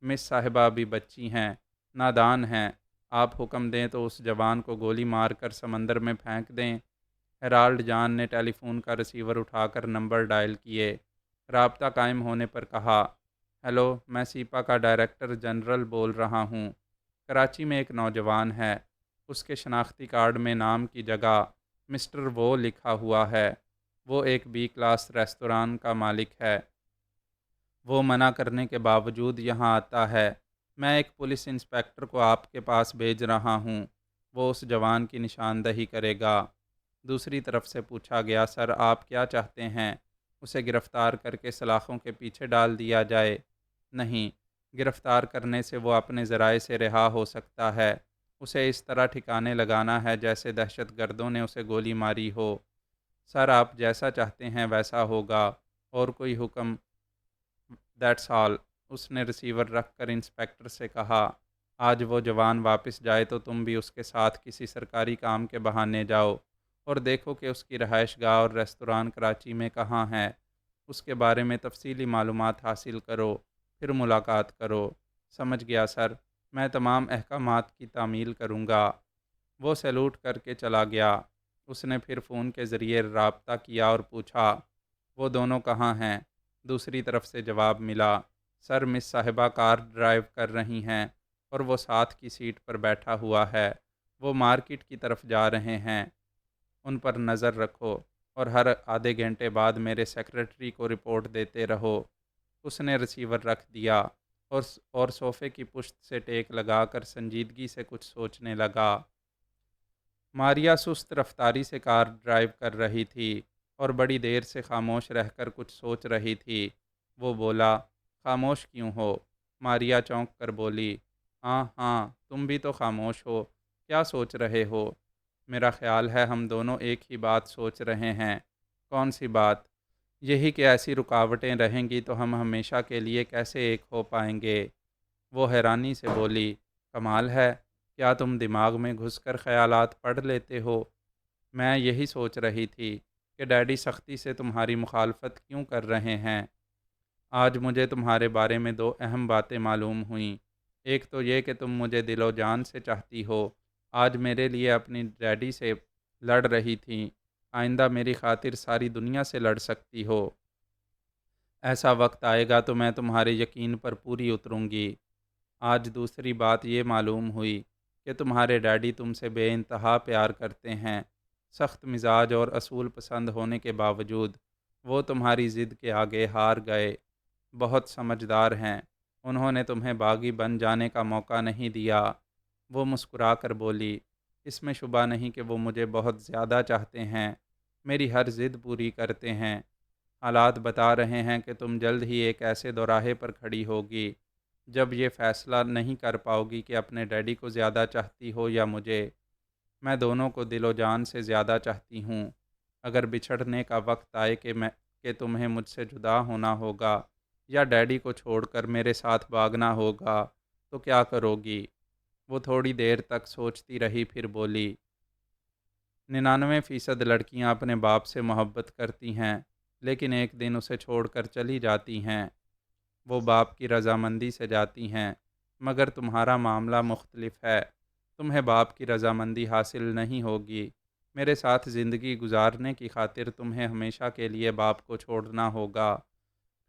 A: مس صاحبہ ابھی بچی ہیں، نادان ہیں۔ آپ حکم دیں تو اس جوان کو گولی مار کر سمندر میں پھینک دیں۔ ہیرالڈ جان نے ٹیلی فون کا ریسیور اٹھا کر نمبر ڈائل کیے۔ رابطہ قائم ہونے پر کہا، ہیلو، میں سیپا کا ڈائریکٹر جنرل بول رہا ہوں۔ کراچی میں ایک نوجوان ہے، اس کے شناختی کارڈ میں نام کی جگہ مسٹر وہ لکھا ہوا ہے۔ وہ ایک بی کلاس ریستوران کا مالک ہے۔ وہ منع کرنے کے باوجود یہاں آتا ہے۔ میں ایک پولیس انسپیکٹر کو آپ کے پاس بھیج رہا ہوں، وہ اس جوان کی نشاندہی کرے گا۔ دوسری طرف سے پوچھا گیا، سر آپ کیا چاہتے ہیں؟ اسے گرفتار کر کے سلاخوں کے پیچھے ڈال دیا جائے؟ نہیں، گرفتار کرنے سے وہ اپنے ذرائع سے رہا ہو سکتا ہے۔ اسے اس طرح ٹھکانے لگانا ہے جیسے دہشت گردوں نے اسے گولی ماری ہو۔ سر آپ جیسا چاہتے ہیں ویسا ہوگا، اور کوئی حکم؟ That's all. اس نے ریسیور رکھ کر انسپیکٹر سے کہا، آج وہ جوان واپس جائے تو تم بھی اس کے ساتھ کسی سرکاری کام کے بہانے جاؤ اور دیکھو کہ اس کی رہائش گاہ اور ریستوران کراچی میں کہاں ہے۔ اس کے بارے میں تفصیلی معلومات حاصل کرو، پھر ملاقات کرو۔ سمجھ گیا سر، میں تمام احکامات کی تعمیل کروں گا۔ وہ سیلوٹ کر کے چلا گیا۔ اس نے پھر فون کے ذریعے رابطہ کیا اور پوچھا، وہ دونوں کہاں ہیں؟ دوسری طرف سے جواب ملا، سر مس صاحبہ کار ڈرائیو کر رہی ہیں اور وہ ساتھ کی سیٹ پر بیٹھا ہوا ہے۔ وہ مارکیٹ کی طرف جا رہے ہیں۔ ان پر نظر رکھو اور ہر آدھے گھنٹے بعد میرے سیکرٹری کو رپورٹ دیتے رہو۔ اس نے ریسیور رکھ دیا اور صوفے کی پشت سے ٹیک لگا کر سنجیدگی سے کچھ سوچنے لگا۔ ماریا سست رفتاری سے کار ڈرائیو کر رہی تھی اور بڑی دیر سے خاموش رہ کر کچھ سوچ رہی تھی۔ وہ بولا، خاموش کیوں ہو؟ ماریا چونک کر بولی، ہاں ہاں، تم بھی تو خاموش ہو، کیا سوچ رہے ہو؟ میرا خیال ہے ہم دونوں ایک ہی بات سوچ رہے ہیں۔ کون سی بات؟ یہی کہ ایسی رکاوٹیں رہیں گی تو ہم ہمیشہ کے لیے کیسے ایک ہو پائیں گے؟ وہ حیرانی سے بولی، کمال ہے، کیا تم دماغ میں گھس کر خیالات پڑھ لیتے ہو؟ میں یہی سوچ رہی تھی کہ ڈیڈی سختی سے تمہاری مخالفت کیوں کر رہے ہیں۔ آج مجھے تمہارے بارے میں دو اہم باتیں معلوم ہوئیں۔ ایک تو یہ کہ تم مجھے دل و جان سے چاہتی ہو، آج میرے لیے اپنی ڈیڈی سے لڑ رہی تھیں، آئندہ میری خاطر ساری دنیا سے لڑ سکتی ہو۔ ایسا وقت آئے گا تو میں تمہارے یقین پر پوری اتروں گی۔ آج دوسری بات یہ معلوم ہوئی کہ تمہارے ڈیڈی تم سے بے انتہا پیار کرتے ہیں۔ سخت مزاج اور اصول پسند ہونے کے باوجود وہ تمہاری ضد کے آگے ہار گئے۔ بہت سمجھدار ہیں، انہوں نے تمہیں باغی بن جانے کا موقع نہیں دیا۔ وہ مسکرا کر بولی، اس میں شبہ نہیں کہ وہ مجھے بہت زیادہ چاہتے ہیں، میری ہر ضد پوری کرتے ہیں۔ حالات بتا رہے ہیں کہ تم جلد ہی ایک ایسے دوراہے پر کھڑی ہوگی جب یہ فیصلہ نہیں کر پاؤ گی کہ اپنے ڈیڈی کو زیادہ چاہتی ہو یا مجھے۔ میں دونوں کو دل و جان سے زیادہ چاہتی ہوں۔ اگر بچھڑنے کا وقت آئے کہ تمہیں مجھ سے جدا ہونا ہوگا یا ڈیڈی کو چھوڑ کر میرے ساتھ بھاگنا ہوگا تو کیا کرو گی؟ وہ تھوڑی دیر تک سوچتی رہی، پھر بولی، 99% لڑکیاں اپنے باپ سے محبت کرتی ہیں لیکن ایک دن اسے چھوڑ کر چلی جاتی ہیں۔ وہ باپ کی رضامندی سے جاتی ہیں، مگر تمہارا معاملہ مختلف ہے، تمہیں باپ کی رضامندی حاصل نہیں ہوگی۔ میرے ساتھ زندگی گزارنے کی خاطر تمہیں ہمیشہ کے لیے باپ کو چھوڑنا ہوگا۔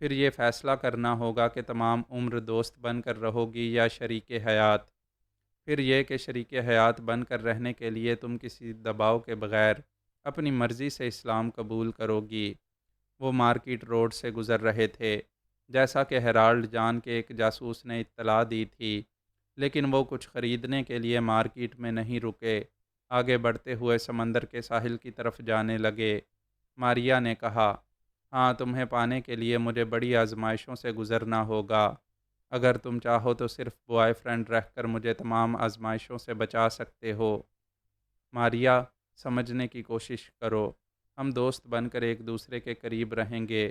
A: پھر یہ فیصلہ کرنا ہوگا کہ تمام عمر دوست بن کر رہو گی یا شریک حیات۔ پھر یہ کہ شریک حیات بن کر رہنے کے لیے تم کسی دباؤ کے بغیر اپنی مرضی سے اسلام قبول کرو گی۔ وہ مارکیٹ روڈ سے گزر رہے تھے، جیسا کہ ہیرالڈ جان کے ایک جاسوس نے اطلاع دی تھی، لیکن وہ کچھ خریدنے کے لیے مارکیٹ میں نہیں رکے، آگے بڑھتے ہوئے سمندر کے ساحل کی طرف جانے لگے۔ ماریا نے کہا، ہاں، تمہیں پانے کے لیے مجھے بڑی آزمائشوں سے گزرنا ہوگا۔ اگر تم چاہو تو صرف بوائے فرینڈ رہ کر مجھے تمام آزمائشوں سے بچا سکتے ہو۔ ماریا، سمجھنے کی کوشش کرو، ہم دوست بن کر ایک دوسرے کے قریب رہیں گے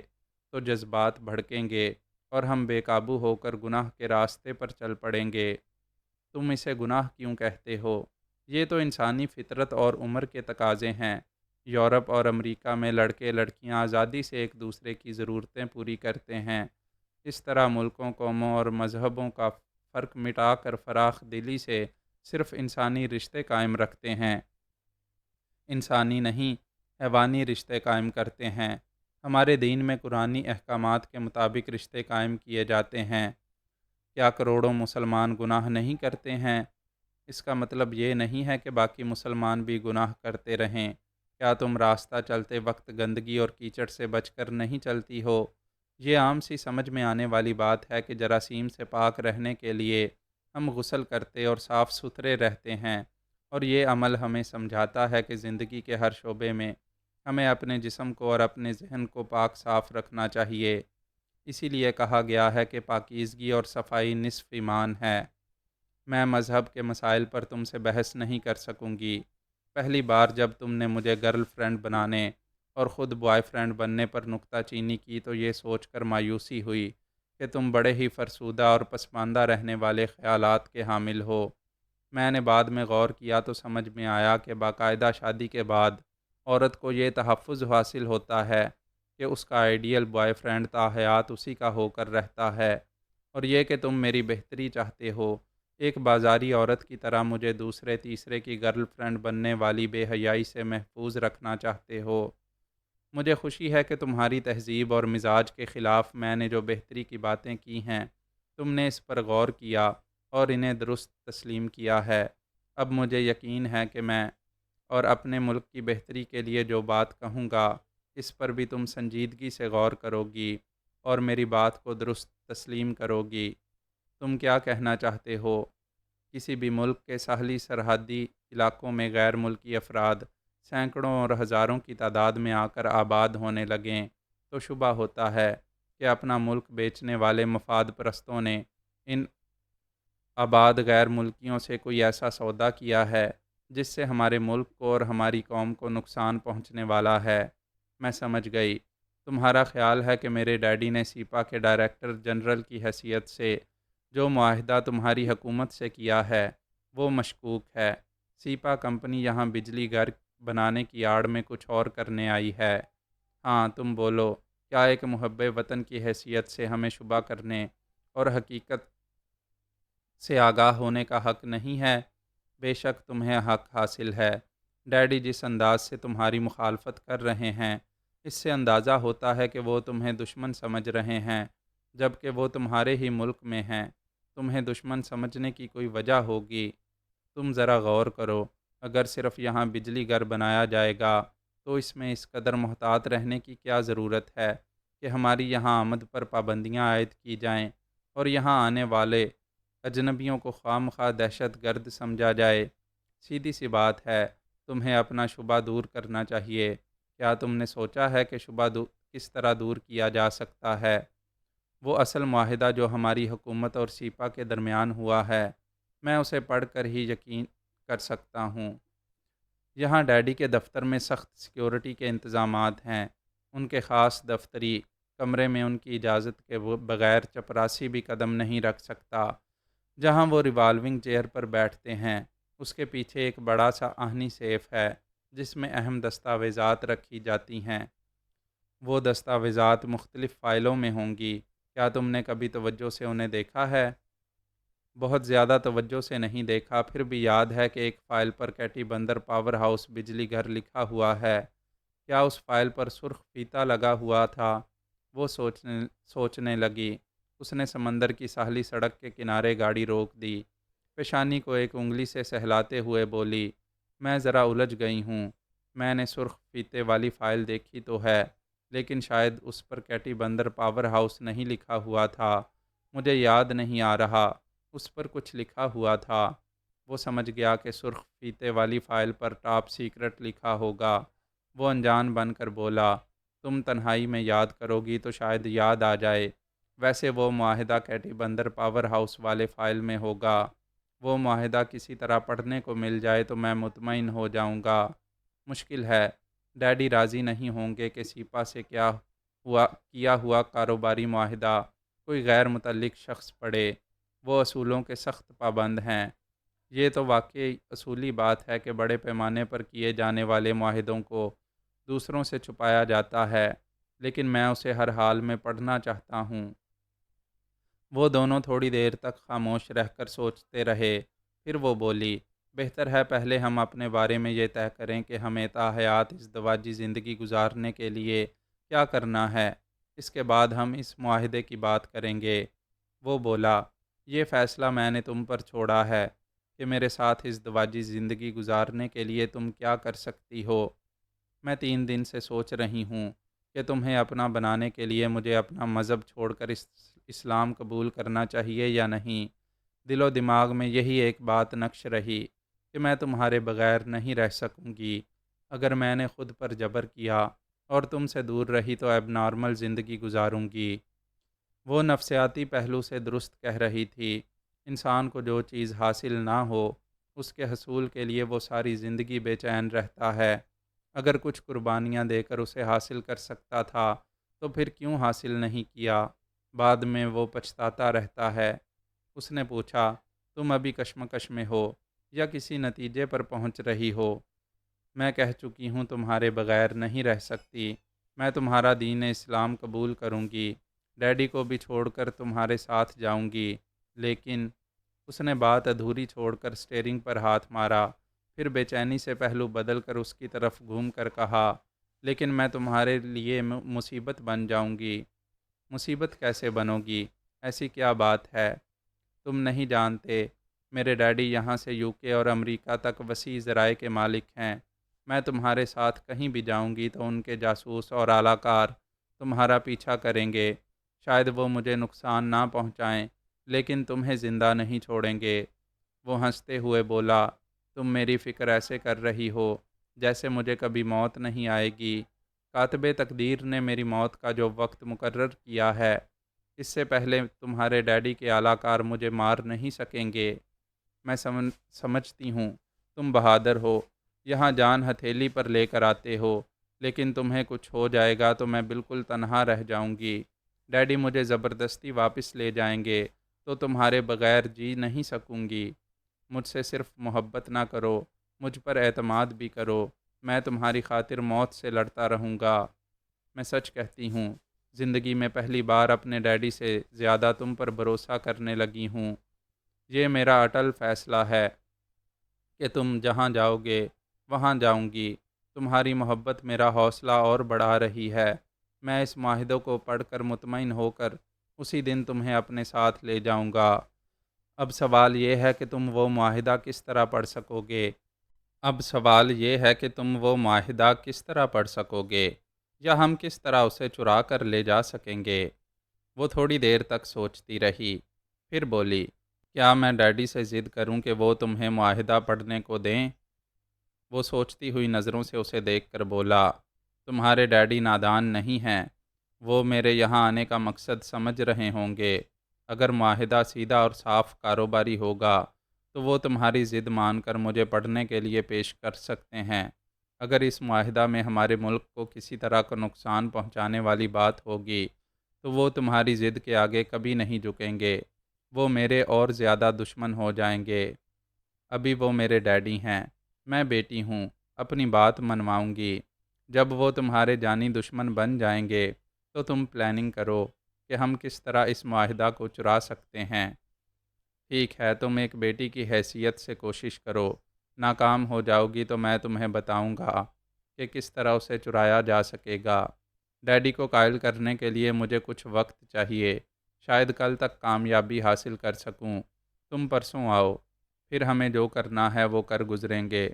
A: تو جذبات بھڑکیں گے اور ہم بے قابو ہو کر گناہ کے راستے پر چل پڑیں گے۔ تم اسے گناہ کیوں کہتے ہو؟ یہ تو انسانی فطرت اور عمر کے تقاضے ہیں۔ یورپ اور امریکہ میں لڑکے لڑکیاں آزادی سے ایک دوسرے کی ضرورتیں پوری کرتے ہیں۔ اس طرح ملکوں، قوموں اور مذہبوں کا فرق مٹا کر فراخ دلی سے صرف انسانی رشتے قائم رکھتے ہیں۔ انسانی نہیں، حیوانی رشتے قائم کرتے ہیں۔ ہمارے دین میں قرآنی احکامات کے مطابق رشتے قائم کیے جاتے ہیں۔ کیا کروڑوں مسلمان گناہ نہیں کرتے ہیں؟ اس کا مطلب یہ نہیں ہے کہ باقی مسلمان بھی گناہ کرتے رہیں۔ کیا تم راستہ چلتے وقت گندگی اور کیچڑ سے بچ کر نہیں چلتی ہو؟ یہ عام سی سمجھ میں آنے والی بات ہے کہ جراثیم سے پاک رہنے کے لیے ہم غسل کرتے اور صاف ستھرے رہتے ہیں، اور یہ عمل ہمیں سمجھاتا ہے کہ زندگی کے ہر شعبے میں ہمیں اپنے جسم کو اور اپنے ذہن کو پاک صاف رکھنا چاہیے۔ اسی لیے کہا گیا ہے کہ پاکیزگی اور صفائی نصف ایمان ہے۔ میں مذہب کے مسائل پر تم سے بحث نہیں کر سکوں گی۔ پہلی بار جب تم نے مجھے گرل فرینڈ بنانے اور خود بوائے فرینڈ بننے پر نکتہ چینی کی تو یہ سوچ کر مایوسی ہوئی کہ تم بڑے ہی فرسودہ اور پسماندہ رہنے والے خیالات کے حامل ہو۔ میں نے بعد میں غور کیا تو سمجھ میں آیا کہ باقاعدہ شادی کے بعد عورت کو یہ تحفظ حاصل ہوتا ہے کہ اس کا آئیڈیل بوائے فرینڈ تا حیات اسی کا ہو کر رہتا ہے۔ اور یہ کہ تم میری بہتری چاہتے ہو، ایک بازاری عورت کی طرح مجھے دوسرے تیسرے کی گرل فرینڈ بننے والی بے حیائی سے محفوظ رکھنا چاہتے ہو۔ مجھے خوشی ہے کہ تمہاری تہذیب اور مزاج کے خلاف میں نے جو بہتری کی باتیں کی ہیں، تم نے اس پر غور کیا اور انہیں درست تسلیم کیا ہے۔ اب مجھے یقین ہے کہ میں اور اپنے ملک کی بہتری کے لیے جو بات کہوں گا، اس پر بھی تم سنجیدگی سے غور کرو گی اور میری بات کو درست تسلیم کرو گی۔ تم کیا کہنا چاہتے ہو؟ کسی بھی ملک کے ساحلی سرحدی علاقوں میں غیر ملکی افراد سینکڑوں اور ہزاروں کی تعداد میں آ کر آباد ہونے لگیں تو شبہ ہوتا ہے کہ اپنا ملک بیچنے والے مفاد پرستوں نے ان آباد غیر ملکیوں سے کوئی ایسا سودا کیا ہے جس سے ہمارے ملک کو اور ہماری قوم کو نقصان پہنچنے والا ہے۔ میں سمجھ گئی۔ تمہارا خیال ہے کہ میرے ڈیڈی نے سیپا کے ڈائریکٹر جنرل کی حیثیت سے جو معاہدہ تمہاری حکومت سے کیا ہے وہ مشکوک ہے۔ سیپا کمپنی یہاں بجلی گھر بنانے کی آڑ میں کچھ اور کرنے آئی ہے۔ ہاں تم بولو، کیا ایک محب وطن کی حیثیت سے ہمیں شبہ کرنے اور حقیقت سے آگاہ ہونے کا حق نہیں ہے؟ بے شک تمہیں حق حاصل ہے۔ ڈیڈی جس انداز سے تمہاری مخالفت کر رہے ہیں، اس سے اندازہ ہوتا ہے کہ وہ تمہیں دشمن سمجھ رہے ہیں، جبکہ وہ تمہارے ہی ملک میں ہیں۔ تمہیں دشمن سمجھنے کی کوئی وجہ ہوگی۔ تم ذرا غور کرو، اگر صرف یہاں بجلی گھر بنایا جائے گا تو اس میں اس قدر محتاط رہنے کی کیا ضرورت ہے کہ ہماری یہاں آمد پر پابندیاں عائد کی جائیں اور یہاں آنے والے اجنبیوں کو خواہ مخواہ دہشت گرد سمجھا جائے؟ سیدھی سی بات ہے، تمہیں اپنا شبہ دور کرنا چاہیے۔ کیا تم نے سوچا ہے کہ شبہ کس طرح دور کیا جا سکتا ہے؟ وہ اصل معاہدہ جو ہماری حکومت اور سیپا کے درمیان ہوا ہے، میں اسے پڑھ کر ہی یقین کر سکتا ہوں۔ یہاں ڈیڈی کے دفتر میں سخت سیکیورٹی کے انتظامات ہیں۔ ان کے خاص دفتری کمرے میں ان کی اجازت کے بغیر چپراسی بھی قدم نہیں رکھ سکتا۔ جہاں وہ ریوالونگ چیئر پر بیٹھتے ہیں، اس کے پیچھے ایک بڑا سا آہنی سیف ہے جس میں اہم دستاویزات رکھی جاتی ہیں۔ وہ دستاویزات مختلف فائلوں میں ہوں گی۔ کیا تم نے کبھی توجہ سے انہیں دیکھا ہے؟ بہت زیادہ توجہ سے نہیں دیکھا، پھر بھی یاد ہے کہ ایک فائل پر کیٹی بندر پاور ہاؤس بجلی گھر لکھا ہوا ہے۔ کیا اس فائل پر سرخ فیتہ لگا ہوا تھا؟ وہ سوچنے لگی۔ اس نے سمندر کی ساحلی سڑک کے کنارے گاڑی روک دی۔ پیشانی کو ایک انگلی سے سہلاتے ہوئے بولی، میں ذرا الجھ گئی ہوں۔ میں نے سرخ فیتے والی فائل دیکھی تو ہے، لیکن شاید اس پر کیٹی بندر پاور ہاؤس نہیں لکھا ہوا تھا۔ مجھے یاد نہیں آ رہا، اس پر کچھ لکھا ہوا تھا۔ وہ سمجھ گیا کہ سرخ فیتے والی فائل پر ٹاپ سیکرٹ لکھا ہوگا۔ وہ انجان بن کر بولا، تم تنہائی میں یاد کرو گی تو شاید یاد آ جائے۔ ویسے وہ معاہدہ کیٹی بندر پاور ہاؤس والے فائل میں ہوگا۔ وہ معاہدہ کسی طرح پڑھنے کو مل جائے تو میں مطمئن ہو جاؤں گا۔ مشکل ہے، ڈیڈی راضی نہیں ہوں گے کہ سیپا سے کیا ہوا کاروباری معاہدہ کوئی غیر متعلق شخص پڑھے۔ وہ اصولوں کے سخت پابند ہیں۔ یہ تو واقعی اصولی بات ہے کہ بڑے پیمانے پر کیے جانے والے معاہدوں کو دوسروں سے چھپایا جاتا ہے، لیکن میں اسے ہر حال میں پڑھنا چاہتا ہوں۔ وہ دونوں تھوڑی دیر تک خاموش رہ کر سوچتے رہے، پھر وہ بولی، بہتر ہے پہلے ہم اپنے بارے میں یہ طے کریں کہ ہمیں تا حیات ازدواجی زندگی گزارنے کے لیے کیا کرنا ہے، اس کے بعد ہم اس معاہدے کی بات کریں گے۔ وہ بولا، یہ فیصلہ میں نے تم پر چھوڑا ہے کہ میرے ساتھ ازدواجی زندگی گزارنے کے لیے تم کیا کر سکتی ہو۔ میں 3 دن سے سوچ رہی ہوں کہ تمہیں اپنا بنانے کے لیے مجھے اپنا مذہب چھوڑ کر اسلام قبول کرنا چاہیے یا نہیں۔ دل و دماغ میں یہی ایک بات نقش رہی کہ میں تمہارے بغیر نہیں رہ سکوں گی۔ اگر میں نے خود پر جبر کیا اور تم سے دور رہی تو اب نارمل زندگی گزاروں گی۔ وہ نفسیاتی پہلو سے درست کہہ رہی تھی۔ انسان کو جو چیز حاصل نہ ہو، اس کے حصول کے لیے وہ ساری زندگی بے چین رہتا ہے۔ اگر کچھ قربانیاں دے کر اسے حاصل کر سکتا تھا تو پھر کیوں حاصل نہیں کیا؟ بعد میں وہ پچھتاتا رہتا ہے۔ اس نے پوچھا، تم ابھی کشمکش میں ہو یا کسی نتیجے پر پہنچ رہی ہو؟ میں کہہ چکی ہوں تمہارے بغیر نہیں رہ سکتی۔ میں تمہارا دین اسلام قبول کروں گی، ڈیڈی کو بھی چھوڑ کر تمہارے ساتھ جاؤں گی، لیکن اس نے بات ادھوری چھوڑ کر اسٹیئرنگ پر ہاتھ مارا، پھر بے چینی سے پہلو بدل کر اس کی طرف گھوم کر کہا، لیکن میں تمہارے لیے مصیبت بن جاؤں گی۔ مصیبت کیسے بنو گی؟ ایسی کیا بات ہے؟ تم نہیں جانتے، میرے ڈیڈی یہاں سے UK اور امریکہ تک وسیع ذرائع کے مالک ہیں۔ میں تمہارے ساتھ کہیں بھی جاؤں گی تو ان کے جاسوس اور اعلی کار تمہارا پیچھا کریں گے۔ شاید وہ مجھے نقصان نہ پہنچائیں، لیکن تمہیں زندہ نہیں چھوڑیں گے۔ وہ ہنستے ہوئے بولا، تم میری فکر ایسے کر رہی ہو جیسے مجھے کبھی موت نہیں آئے گی۔ کاتب تقدیر نے میری موت کا جو وقت مقرر کیا ہے، اس سے پہلے تمہارے ڈیڈی کے اعلی کار مجھے مار نہیں سکیں گے۔ میں سمجھتی ہوں تم بہادر ہو، یہاں جان ہتھیلی پر لے کر آتے ہو، لیکن تمہیں کچھ ہو جائے گا تو میں بالکل تنہا رہ جاؤں گی۔ ڈیڈی مجھے زبردستی واپس لے جائیں گے تو تمہارے بغیر جی نہیں سکوں گی۔ مجھ سے صرف محبت نہ کرو، مجھ پر اعتماد بھی کرو۔ میں تمہاری خاطر موت سے لڑتا رہوں گا۔ میں سچ کہتی ہوں، زندگی میں پہلی بار اپنے ڈیڈی سے زیادہ تم پر بھروسہ کرنے لگی ہوں۔ یہ میرا اٹل فیصلہ ہے کہ تم جہاں جاؤ گے وہاں جاؤں گی۔ تمہاری محبت میرا حوصلہ اور بڑھا رہی ہے۔ میں اس معاہدے کو پڑھ کر مطمئن ہو کر اسی دن تمہیں اپنے ساتھ لے جاؤں گا۔ اب سوال یہ ہے کہ تم وہ معاہدہ کس طرح پڑھ سکو گے؟ پڑھ سکو گے یا ہم کس طرح اسے چرا کر لے جا سکیں گے؟ وہ تھوڑی دیر تک سوچتی رہی، پھر بولی، کیا میں ڈیڈی سے ضد کروں کہ وہ تمہیں معاہدہ پڑھنے کو دیں؟ وہ سوچتی ہوئی نظروں سے اسے دیکھ کر بولا، تمہارے ڈیڈی نادان نہیں ہیں، وہ میرے یہاں آنے کا مقصد سمجھ رہے ہوں گے۔ اگر معاہدہ سیدھا اور صاف کاروباری ہوگا تو وہ تمہاری ضد مان کر مجھے پڑھنے کے لیے پیش کر سکتے ہیں۔ اگر اس معاہدہ میں ہمارے ملک کو کسی طرح کا نقصان پہنچانے والی بات ہوگی تو وہ تمہاری ضد کے آگے کبھی نہیں جھکیں گے۔ وہ میرے اور زیادہ دشمن ہو جائیں گے۔ ابھی وہ میرے ڈیڈی ہیں، میں بیٹی ہوں، اپنی بات منواؤں گی۔ جب وہ تمہارے جانی دشمن بن جائیں گے تو تم پلاننگ کرو کہ ہم کس طرح اس معاہدہ کو چرا سکتے ہیں۔ ٹھیک ہے، تم ایک بیٹی کی حیثیت سے کوشش کرو، ناکام ہو جاؤ گی تو میں تمہیں بتاؤں گا کہ کس طرح اسے چرایا جا سکے گا۔ ڈیڈی کو قائل کرنے کے لیے مجھے کچھ وقت چاہیے، شاید کل تک کامیابی حاصل کر سکوں۔ تم پرسوں آؤ، پھر ہمیں جو کرنا ہے وہ کر گزریں گے۔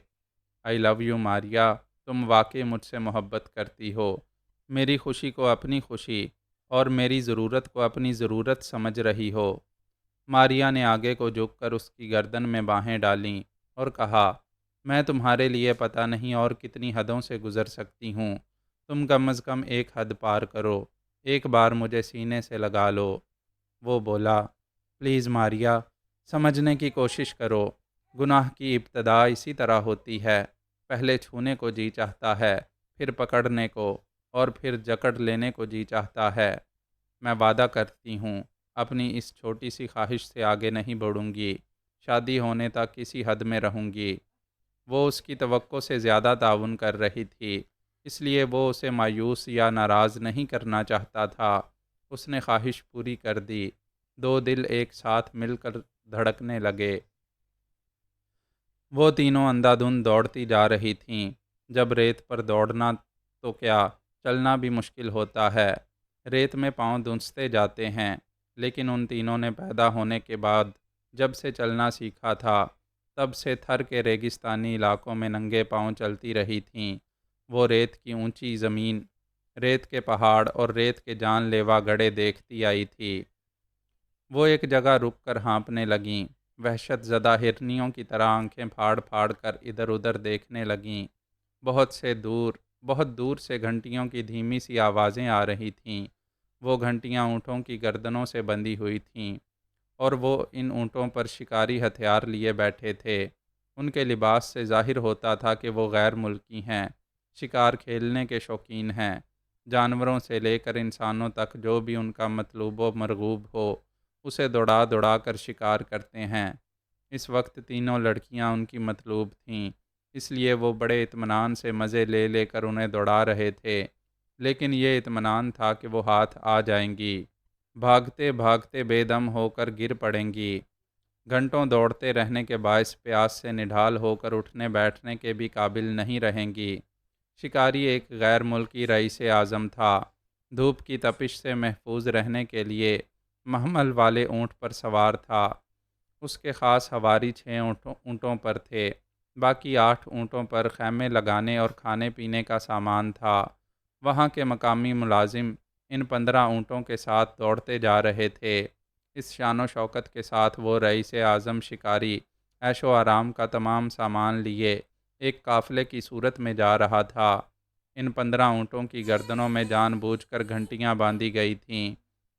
A: آئی لو یو ماریا، تم واقعی مجھ سے محبت کرتی ہو، میری خوشی کو اپنی خوشی اور میری ضرورت کو اپنی ضرورت سمجھ رہی ہو۔ ماریا نے آگے کو جھک کر اس کی گردن میں باہیں ڈالیں اور کہا، میں تمہارے لیے پتہ نہیں اور کتنی حدوں سے گزر سکتی ہوں۔ تم کم از کم ایک حد پار کرو، ایک بار مجھے سینے سے لگا لو۔ وہ بولا، پلیز ماریا، سمجھنے کی کوشش کرو۔ گناہ کی ابتدا اسی طرح ہوتی ہے، پہلے چھونے کو جی چاہتا ہے، پھر پکڑنے کو، اور پھر جکڑ لینے کو جی چاہتا ہے۔ میں وعدہ کرتی ہوں اپنی اس چھوٹی سی خواہش سے آگے نہیں بڑھوں گی، شادی ہونے تک کسی حد میں رہوں گی۔ وہ اس کی توقع سے زیادہ تعاون کر رہی تھی، اس لیے وہ اسے مایوس یا ناراض نہیں کرنا چاہتا تھا۔ اس نے خواہش پوری کر دی، دو دل ایک ساتھ مل کر دھڑکنے لگے۔ وہ تینوں اندھا دھند دوڑتی جا رہی تھیں۔ جب ریت پر دوڑنا تو کیا چلنا بھی مشکل ہوتا ہے، ریت میں پاؤں دھنستے جاتے ہیں، لیکن ان تینوں نے پیدا ہونے کے بعد جب سے چلنا سیکھا تھا، تب سے تھر کے ریگستانی علاقوں میں ننگے پاؤں چلتی رہی تھیں۔ وہ ریت کی اونچی زمین، ریت کے پہاڑ اور ریت کے جان لیوا گڑھے دیکھتی آئی تھی۔ وہ ایک جگہ رک کر ہانپنے لگیں، وحشت زدہ ہرنیوں کی طرح آنکھیں پھاڑ پھاڑ کر ادھر ادھر دیکھنے لگیں۔ بہت دور سے گھنٹیوں کی دھیمی سی آوازیں آ رہی تھیں۔ وہ گھنٹیاں اونٹوں کی گردنوں سے بندھی ہوئی تھیں، اور وہ ان اونٹوں پر شکاری ہتھیار لیے بیٹھے تھے۔ ان کے لباس سے ظاہر ہوتا تھا کہ وہ غیر ملکی ہیں، شکار کھیلنے کے شوقین ہیں۔ جانوروں سے لے کر انسانوں تک جو بھی ان کا مطلوب و مرغوب ہو، اسے دوڑا دوڑا کر شکار کرتے ہیں۔ اس وقت تینوں لڑکیاں ان کی مطلوب تھیں، اس لیے وہ بڑے اطمینان سے مزے لے لے کر انہیں دوڑا رہے تھے، لیکن یہ اطمینان تھا کہ وہ ہاتھ آ جائیں گی۔ بھاگتے بھاگتے بے دم ہو کر گر پڑیں گی، گھنٹوں دوڑتے رہنے کے باعث پیاس سے نڈھال ہو کر اٹھنے بیٹھنے کے بھی قابل نہیں رہیں گی۔ شکاری ایک غیر ملکی رئیس اعظم تھا، دھوپ کی تپش سے محفوظ رہنے کے لیے محمل والے اونٹ پر سوار تھا۔ اس کے خاص ہواری 6 اونٹوں پر تھے، باقی 8 اونٹوں پر خیمے لگانے اور کھانے پینے کا سامان تھا۔ وہاں کے مقامی ملازم ان 15 اونٹوں کے ساتھ دوڑتے جا رہے تھے۔ اس شان و شوکت کے ساتھ وہ رئیس اعظم شکاری عیش و آرام کا تمام سامان لیے ایک قافلے کی صورت میں جا رہا تھا۔ ان 15 اونٹوں کی گردنوں میں جان بوجھ کر گھنٹیاں باندھی گئی تھیں،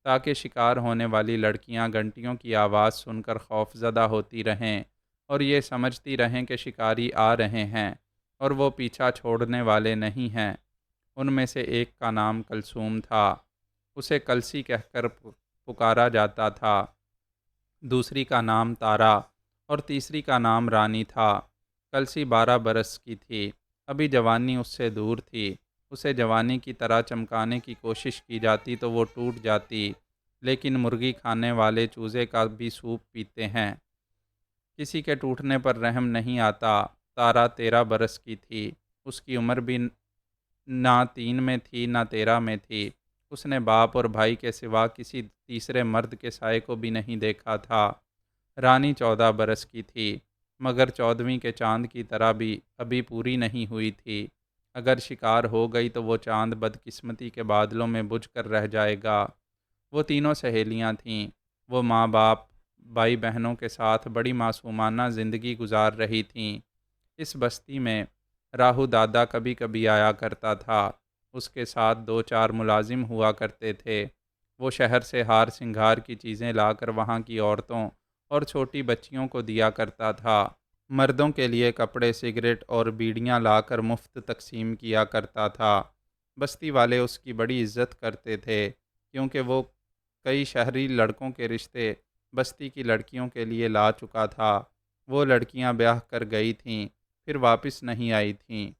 A: تاکہ شکار ہونے والی لڑکیاں گھنٹیوں کی آواز سن کر خوف زدہ ہوتی رہیں اور یہ سمجھتی رہیں کہ شکاری آ رہے ہیں اور وہ پیچھا چھوڑنے والے نہیں ہیں۔ ان میں سے ایک کا نام کلثوم تھا، اسے کلسی کہہ کر پکارا جاتا تھا، دوسری کا نام تارا اور تیسری کا نام رانی تھا۔ کلسی 12 برس کی تھی، ابھی جوانی اس سے دور تھی۔ اسے جوانی کی طرح چمکانے کی کوشش کی جاتی تو وہ ٹوٹ جاتی، لیکن مرغی کھانے والے چوزے کا بھی سوپ پیتے ہیں، کسی کے ٹوٹنے پر رحم نہیں آتا۔ تارا 13 برس کی تھی، اس کی عمر بھی نہ 3 میں تھی نہ 13 میں تھی۔ اس نے باپ اور بھائی کے سوا کسی تیسرے مرد کے سائے کو بھی نہیں دیکھا تھا۔ رانی 14 برس کی تھی، مگر 14ویں کے چاند کی طرح بھی ابھی پوری نہیں ہوئی تھی۔ اگر شکار ہو گئی تو وہ چاند بدقسمتی کے بادلوں میں بجھ کر رہ جائے گا۔ وہ تینوں سہیلیاں تھیں، وہ ماں باپ بھائی بہنوں کے ساتھ بڑی معصومانہ زندگی گزار رہی تھیں۔ اس بستی میں راہو دادا کبھی کبھی آیا کرتا تھا، اس کے ساتھ 2 4 ملازم ہوا کرتے تھے۔ وہ شہر سے ہار سنگھار کی چیزیں لا کر وہاں کی عورتوں اور چھوٹی بچیوں کو دیا کرتا تھا۔ مردوں کے لیے کپڑے، سگریٹ اور بیڑیاں لا کر مفت تقسیم کیا کرتا تھا۔ بستی والے اس کی بڑی عزت کرتے تھے، کیونکہ وہ کئی شہری لڑکوں کے رشتے بستی کی لڑکیوں کے لیے لا چکا تھا۔ وہ لڑکیاں بیاہ کر گئی تھیں، پھر واپس نہیں آئی تھیں۔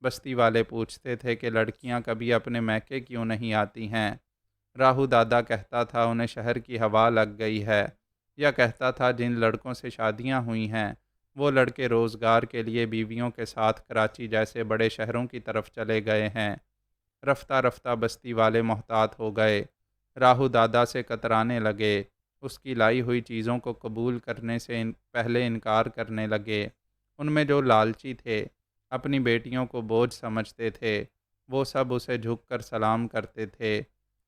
A: بستی والے پوچھتے تھے کہ لڑکیاں کبھی اپنے میکے کیوں نہیں آتی ہیں؟ راہو دادا کہتا تھا انہیں شہر کی ہوا لگ گئی ہے، یا کہتا تھا جن لڑکوں سے شادیاں ہوئی ہیں وہ لڑکے روزگار کے لیے بیویوں کے ساتھ کراچی جیسے بڑے شہروں کی طرف چلے گئے ہیں۔ رفتہ رفتہ بستی والے محتاط ہو گئے، راہو دادا سے کترانے لگے، اس کی لائی ہوئی چیزوں کو قبول کرنے سے پہلے انکار کرنے لگے۔ ان میں جو لالچی تھے، اپنی بیٹیوں کو بوجھ سمجھتے تھے، وہ سب اسے جھک کر سلام کرتے تھے،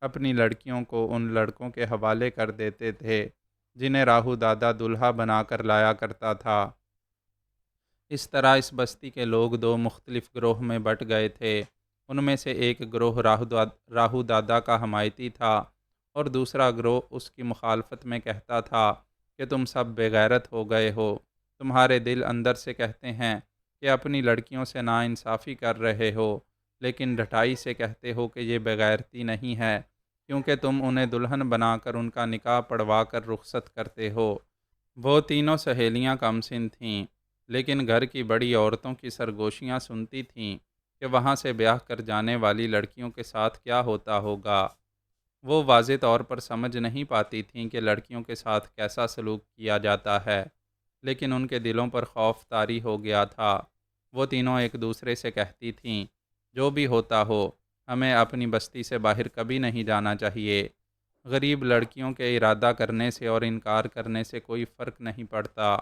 A: اپنی لڑکیوں کو ان لڑکوں کے حوالے کر دیتے تھے جنہیں راہو دادا دلہا بنا کر لایا کرتا تھا۔ اس طرح اس بستی کے لوگ 2 مختلف گروہ میں بٹ گئے تھے۔ ان میں سے ایک گروہ راہو دادا کا حمایتی تھا اور دوسرا گروہ اس کی مخالفت میں کہتا تھا کہ تم سب بے غیرت ہو گئے ہو، تمہارے دل اندر سے کہتے ہیں کہ اپنی لڑکیوں سے ناانصافی کر رہے ہو، لیکن ڈھٹائی سے کہتے ہو کہ یہ بے غیرتی نہیں ہے، کیونکہ تم انہیں دلہن بنا کر ان کا نکاح پڑھوا کر رخصت کرتے ہو۔ وہ تینوں سہیلیاں کم سن تھیں، لیکن گھر کی بڑی عورتوں کی سرگوشیاں سنتی تھیں کہ وہاں سے بیاہ کر جانے والی لڑکیوں کے ساتھ کیا ہوتا ہوگا۔ وہ واضح طور پر سمجھ نہیں پاتی تھیں کہ لڑکیوں کے ساتھ کیسا سلوک کیا جاتا ہے، لیکن ان کے دلوں پر خوف طاری ہو گیا تھا۔ وہ تینوں ایک دوسرے سے کہتی تھیں، جو بھی ہوتا ہو، ہمیں اپنی بستی سے باہر کبھی نہیں جانا چاہیے۔ غریب لڑکیوں کے ارادہ کرنے سے اور انکار کرنے سے کوئی فرق نہیں پڑتا،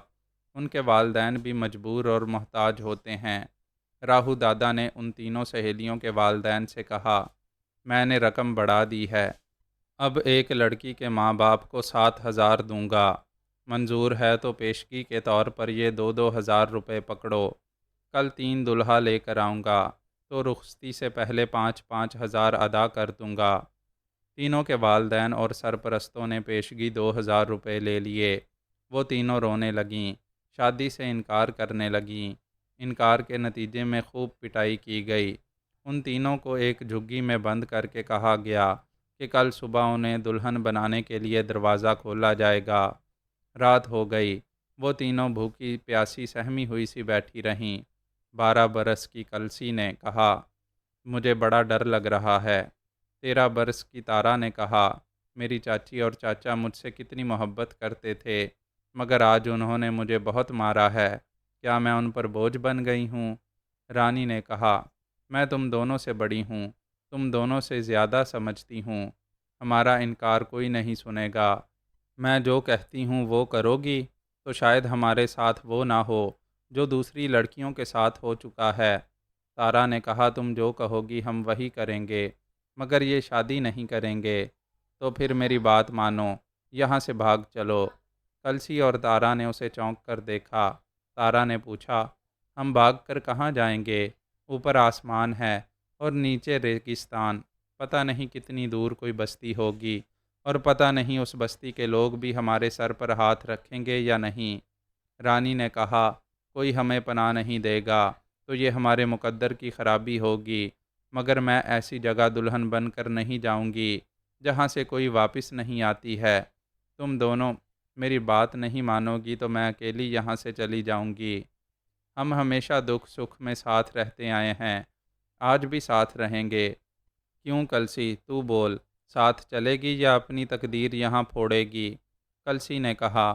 A: ان کے والدین بھی مجبور اور محتاج ہوتے ہیں۔ راہو دادا نے ان تینوں سہیلیوں کے والدین سے کہا، میں نے رقم بڑھا دی ہے، اب ایک لڑکی کے ماں باپ کو 7,000 دوں گا، منظور ہے تو پیشگی کے طور پر یہ 2,000 روپے پکڑو، کل 3 دلہا لے کر آؤں گا تو رخصتی سے پہلے 5,000 ادا کر دوں گا۔ تینوں کے والدین اور سرپرستوں نے پیشگی 2,000 روپے لے لیے۔ وہ تینوں رونے لگیں، شادی سے انکار کرنے لگیں۔ انکار کے نتیجے میں خوب پٹائی کی گئی۔ ان تینوں کو ایک جھگی میں بند کر کے کہا گیا کہ کل صبح انہیں دلہن بنانے کے لیے دروازہ کھولا جائے گا۔ رات ہو گئی، وہ تینوں بھوکی پیاسی سہمی ہوئی سی بیٹھی رہیں۔ 12 برس کی کلسی نے کہا، مجھے بڑا ڈر لگ رہا ہے۔ 13 برس کی تارا نے کہا، میری چاچی اور چاچا مجھ سے کتنی محبت کرتے تھے، مگر آج انہوں نے مجھے بہت مارا ہے۔ کیا میں ان پر بوجھ بن گئی ہوں؟ رانی نے کہا، میں تم دونوں سے بڑی ہوں، تم دونوں سے زیادہ سمجھتی ہوں، ہمارا انکار کوئی نہیں سنے گا۔ میں جو کہتی ہوں وہ کرو گی تو شاید ہمارے ساتھ وہ نہ ہو جو دوسری لڑکیوں کے ساتھ ہو چکا ہے۔ تارا نے کہا، تم جو کہو گی ہم وہی کریں گے، مگر یہ شادی نہیں کریں گے۔ تو پھر میری بات مانو، یہاں سے بھاگ چلو۔ کلسی اور تارا نے اسے چونک کر دیکھا۔ تارا نے پوچھا، ہم بھاگ کر کہاں جائیں گے؟ اوپر آسمان ہے اور نیچے ریگستان، پتہ نہیں کتنی دور کوئی بستی ہوگی، اور پتہ نہیں اس بستی کے لوگ بھی ہمارے سر پر ہاتھ رکھیں گے یا نہیں۔ رانی نے کہا، کوئی ہمیں پناہ نہیں دے گا تو یہ ہمارے مقدر کی خرابی ہوگی، مگر میں ایسی جگہ دلہن بن کر نہیں جاؤں گی جہاں سے کوئی واپس نہیں آتی ہے۔ تم دونوں میری بات نہیں مانو گی تو میں اکیلی یہاں سے چلی جاؤں گی۔ ہم ہمیشہ دکھ سکھ میں ساتھ رہتے آئے ہیں، آج بھی ساتھ رہیں گے۔ کیوں کلسی، تو بول، ساتھ چلے گی یا اپنی تقدیر یہاں پھوڑے گی؟ کلسی نے کہا،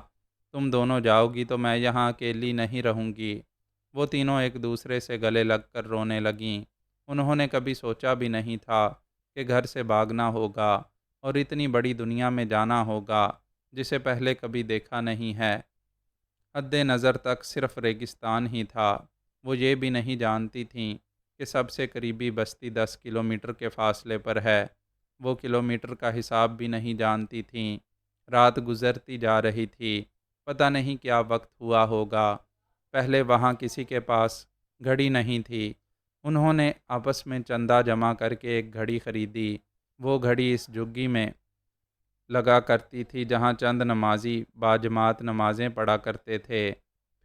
A: تم دونوں جاؤ گی تو میں یہاں اکیلی نہیں رہوں گی۔ وہ تینوں ایک دوسرے سے گلے لگ کر رونے لگیں۔ انہوں نے کبھی سوچا بھی نہیں تھا کہ گھر سے بھاگنا ہوگا اور اتنی بڑی دنیا میں جانا ہوگا جسے پہلے کبھی دیکھا نہیں ہے۔ حد نظر تک صرف ریگستان ہی تھا۔ وہ یہ بھی نہیں جانتی تھیں کہ سب سے قریبی بستی 10 کلومیٹر کے فاصلے پر ہے۔ وہ کلومیٹر کا حساب بھی نہیں جانتی تھیں۔ رات گزرتی جا رہی تھی، پتہ نہیں کیا وقت ہوا ہوگا۔ پہلے وہاں کسی کے پاس گھڑی نہیں تھی۔ انہوں نے آپس میں چندہ جمع کر کے ایک گھڑی خریدی۔ وہ گھڑی اس جھگی میں لگا کرتی تھی جہاں چند نمازی باجماعت نمازیں پڑھا کرتے تھے۔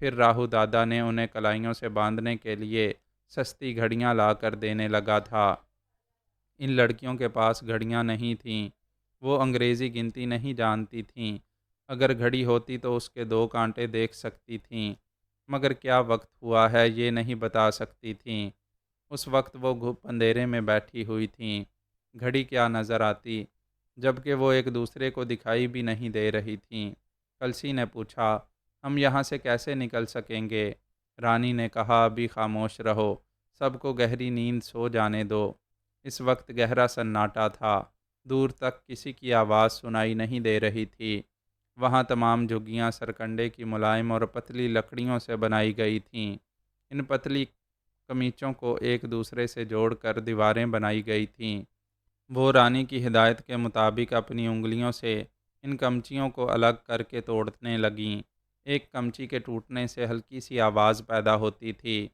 A: پھر راہو دادا نے انہیں کلائیوں سے باندھنے کے لیے سستی گھڑیاں لا کر دینے لگا تھا۔ ان لڑکیوں کے پاس گھڑیاں نہیں تھیں۔ وہ انگریزی گنتی نہیں جانتی تھیں۔ اگر گھڑی ہوتی تو اس کے 2 کانٹے دیکھ سکتی تھیں، مگر کیا وقت ہوا ہے یہ نہیں بتا سکتی تھیں۔ اس وقت وہ گھپ اندھیرے میں بیٹھی ہوئی تھیں۔ گھڑی کیا نظر آتی، جبکہ وہ ایک دوسرے کو دکھائی بھی نہیں دے رہی تھیں۔ کلسی نے پوچھا، ہم یہاں سے کیسے نکل سکیں گے؟ رانی نے کہا، ابھی خاموش رہو، سب کو گہری نیند سو جانے دو۔ اس وقت گہرا سناٹا تھا، دور تک کسی کی آواز سنائی نہیں دے رہی تھی۔ وہاں تمام جھگیاں سرکنڈے کی ملائم اور پتلی لکڑیوں سے بنائی گئی تھیں۔ ان پتلی کمیچوں کو ایک دوسرے سے جوڑ کر دیواریں بنائی گئی تھیں۔ وہ رانی کی ہدایت کے مطابق اپنی انگلیوں سے ان کمچیوں کو الگ کر کے توڑنے لگیں۔ ایک کمچی کے ٹوٹنے سے ہلکی سی آواز پیدا ہوتی تھی۔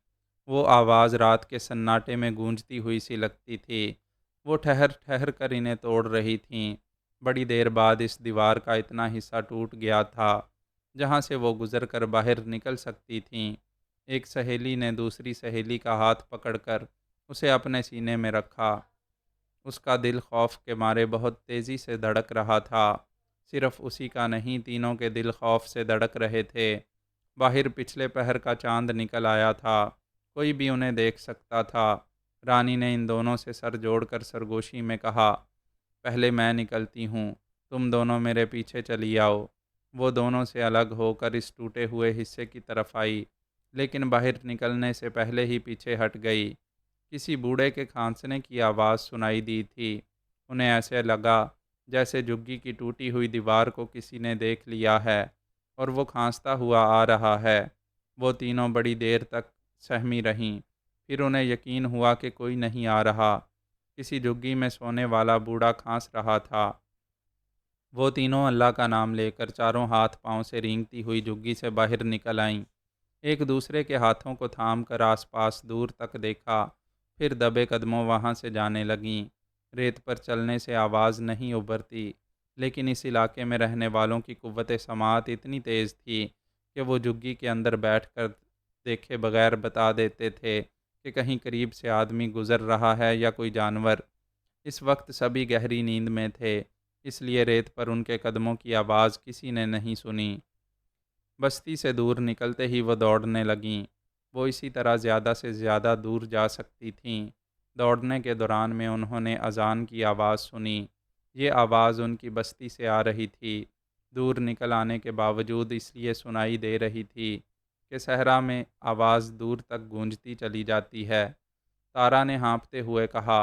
A: وہ آواز رات کے سناٹے میں گونجتی ہوئی سی لگتی تھی۔ وہ ٹھہر ٹھہر کر انہیں توڑ رہی تھیں۔ بڑی دیر بعد اس دیوار کا اتنا حصہ ٹوٹ گیا تھا جہاں سے وہ گزر کر باہر نکل سکتی تھیں۔ ایک سہیلی نے دوسری سہیلی کا ہاتھ پکڑ کر اسے اپنے سینے میں رکھا۔ اس کا دل خوف کے مارے بہت تیزی سے دھڑک رہا تھا۔ صرف اسی کا نہیں، تینوں کے دل خوف سے دھڑک رہے تھے۔ باہر پچھلے پہر کا چاند نکل آیا تھا، کوئی بھی انہیں دیکھ سکتا تھا۔ رانی نے ان دونوں سے سر جوڑ کر سرگوشی میں کہا، پہلے میں نکلتی ہوں، تم دونوں میرے پیچھے چلی آؤ۔ وہ دونوں سے الگ ہو کر اس ٹوٹے ہوئے حصے کی طرف آئی، لیکن باہر نکلنے سے پہلے ہی پیچھے ہٹ گئی۔ کسی بوڑھے کے کھانسنے کی آواز سنائی دی تھی۔ انہیں ایسے لگا جیسے جھگی کی ٹوٹی ہوئی دیوار کو کسی نے دیکھ لیا ہے اور وہ کھانستا ہوا آ رہا ہے۔ وہ تینوں بڑی دیر تک سہمی رہیں، پھر انہیں یقین ہوا کہ کوئی نہیں آ رہا۔ کسی جھگی میں سونے والا بوڑھا کھانس رہا تھا۔ وہ تینوں اللہ کا نام لے کر چاروں ہاتھ پاؤں سے رینگتی ہوئی جھگی سے باہر نکل آئیں۔ ایک دوسرے کے ہاتھوں کو تھام کر آس پاس دور تک دیکھا، پھر دبے قدموں وہاں سے جانے لگیں۔ ریت پر چلنے سے آواز نہیں ابھرتی، لیکن اس علاقے میں رہنے والوں کی قوت سماعت اتنی تیز تھی کہ وہ جھگی کے اندر بیٹھ کر دیکھے بغیر بتا دیتے تھے کہ کہیں قریب سے آدمی گزر رہا ہے یا کوئی جانور۔ اس وقت سبھی گہری نیند میں تھے، اس لیے ریت پر ان کے قدموں کی آواز کسی نے نہیں سنی۔ بستی سے دور نکلتے ہی وہ دوڑنے لگیں۔ وہ اسی طرح زیادہ سے زیادہ دور جا سکتی تھیں۔ دوڑنے کے دوران میں انہوں نے اذان کی آواز سنی۔ یہ آواز ان کی بستی سے آ رہی تھی۔ دور نکل آنے کے باوجود اس لیے سنائی دے رہی تھی کہ صحرا میں آواز دور تک گونجتی چلی جاتی ہے۔ تارا نے ہانپتے ہوئے کہا،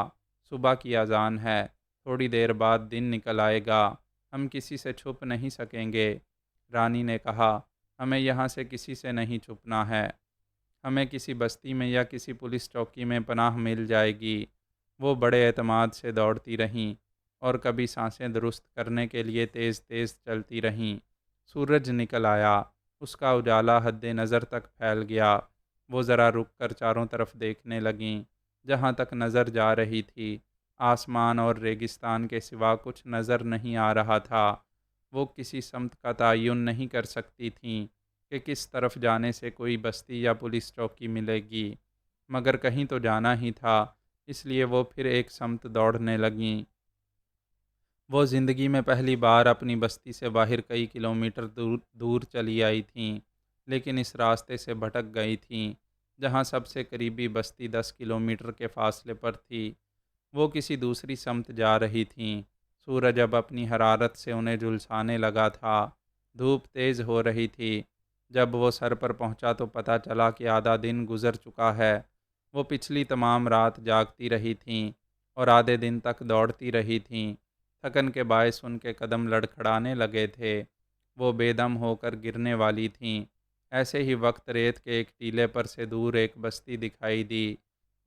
A: صبح کی اذان ہے، تھوڑی دیر بعد دن نکل آئے گا، ہم کسی سے چھپ نہیں سکیں گے۔ رانی نے کہا، ہمیں یہاں سے کسی سے نہیں چھپنا ہے، ہمیں کسی بستی میں یا کسی پولیس چوکی میں پناہ مل جائے گی۔ وہ بڑے اعتماد سے دوڑتی رہیں اور کبھی سانسیں درست کرنے کے لیے تیز تیز چلتی رہیں۔ سورج نکل آیا، اس کا اجالا حد نظر تک پھیل گیا۔ وہ ذرا رک کر چاروں طرف دیکھنے لگیں۔ جہاں تک نظر جا رہی تھی، آسمان اور ریگستان کے سوا کچھ نظر نہیں آ رہا تھا۔ وہ کسی سمت کا تعین نہیں کر سکتی تھیں کہ کس طرف جانے سے کوئی بستی یا پولیس چوکی ملے گی، مگر کہیں تو جانا ہی تھا، اس لیے وہ پھر ایک سمت دوڑنے لگیں۔ وہ زندگی میں پہلی بار اپنی بستی سے باہر کئی کلومیٹر دور چلی آئی تھیں، لیکن اس راستے سے بھٹک گئی تھیں جہاں سب سے قریبی بستی 10 کلومیٹر کے فاصلے پر تھی۔ وہ کسی دوسری سمت جا رہی تھیں۔ سورج اب اپنی حرارت سے انہیں جھلسانے لگا تھا۔ دھوپ تیز ہو رہی تھی۔ جب وہ سر پر پہنچا تو پتہ چلا کہ آدھا دن گزر چکا ہے۔ وہ پچھلی تمام رات جاگتی رہی تھیں اور آدھے دن تک دوڑتی رہی تھیں۔ تھکن کے باعث ان کے قدم لڑکھڑانے لگے تھے۔ وہ بے دم ہو کر گرنے والی تھیں۔ ایسے ہی وقت ریت کے ایک ٹیلے پر سے دور ایک بستی دکھائی دی۔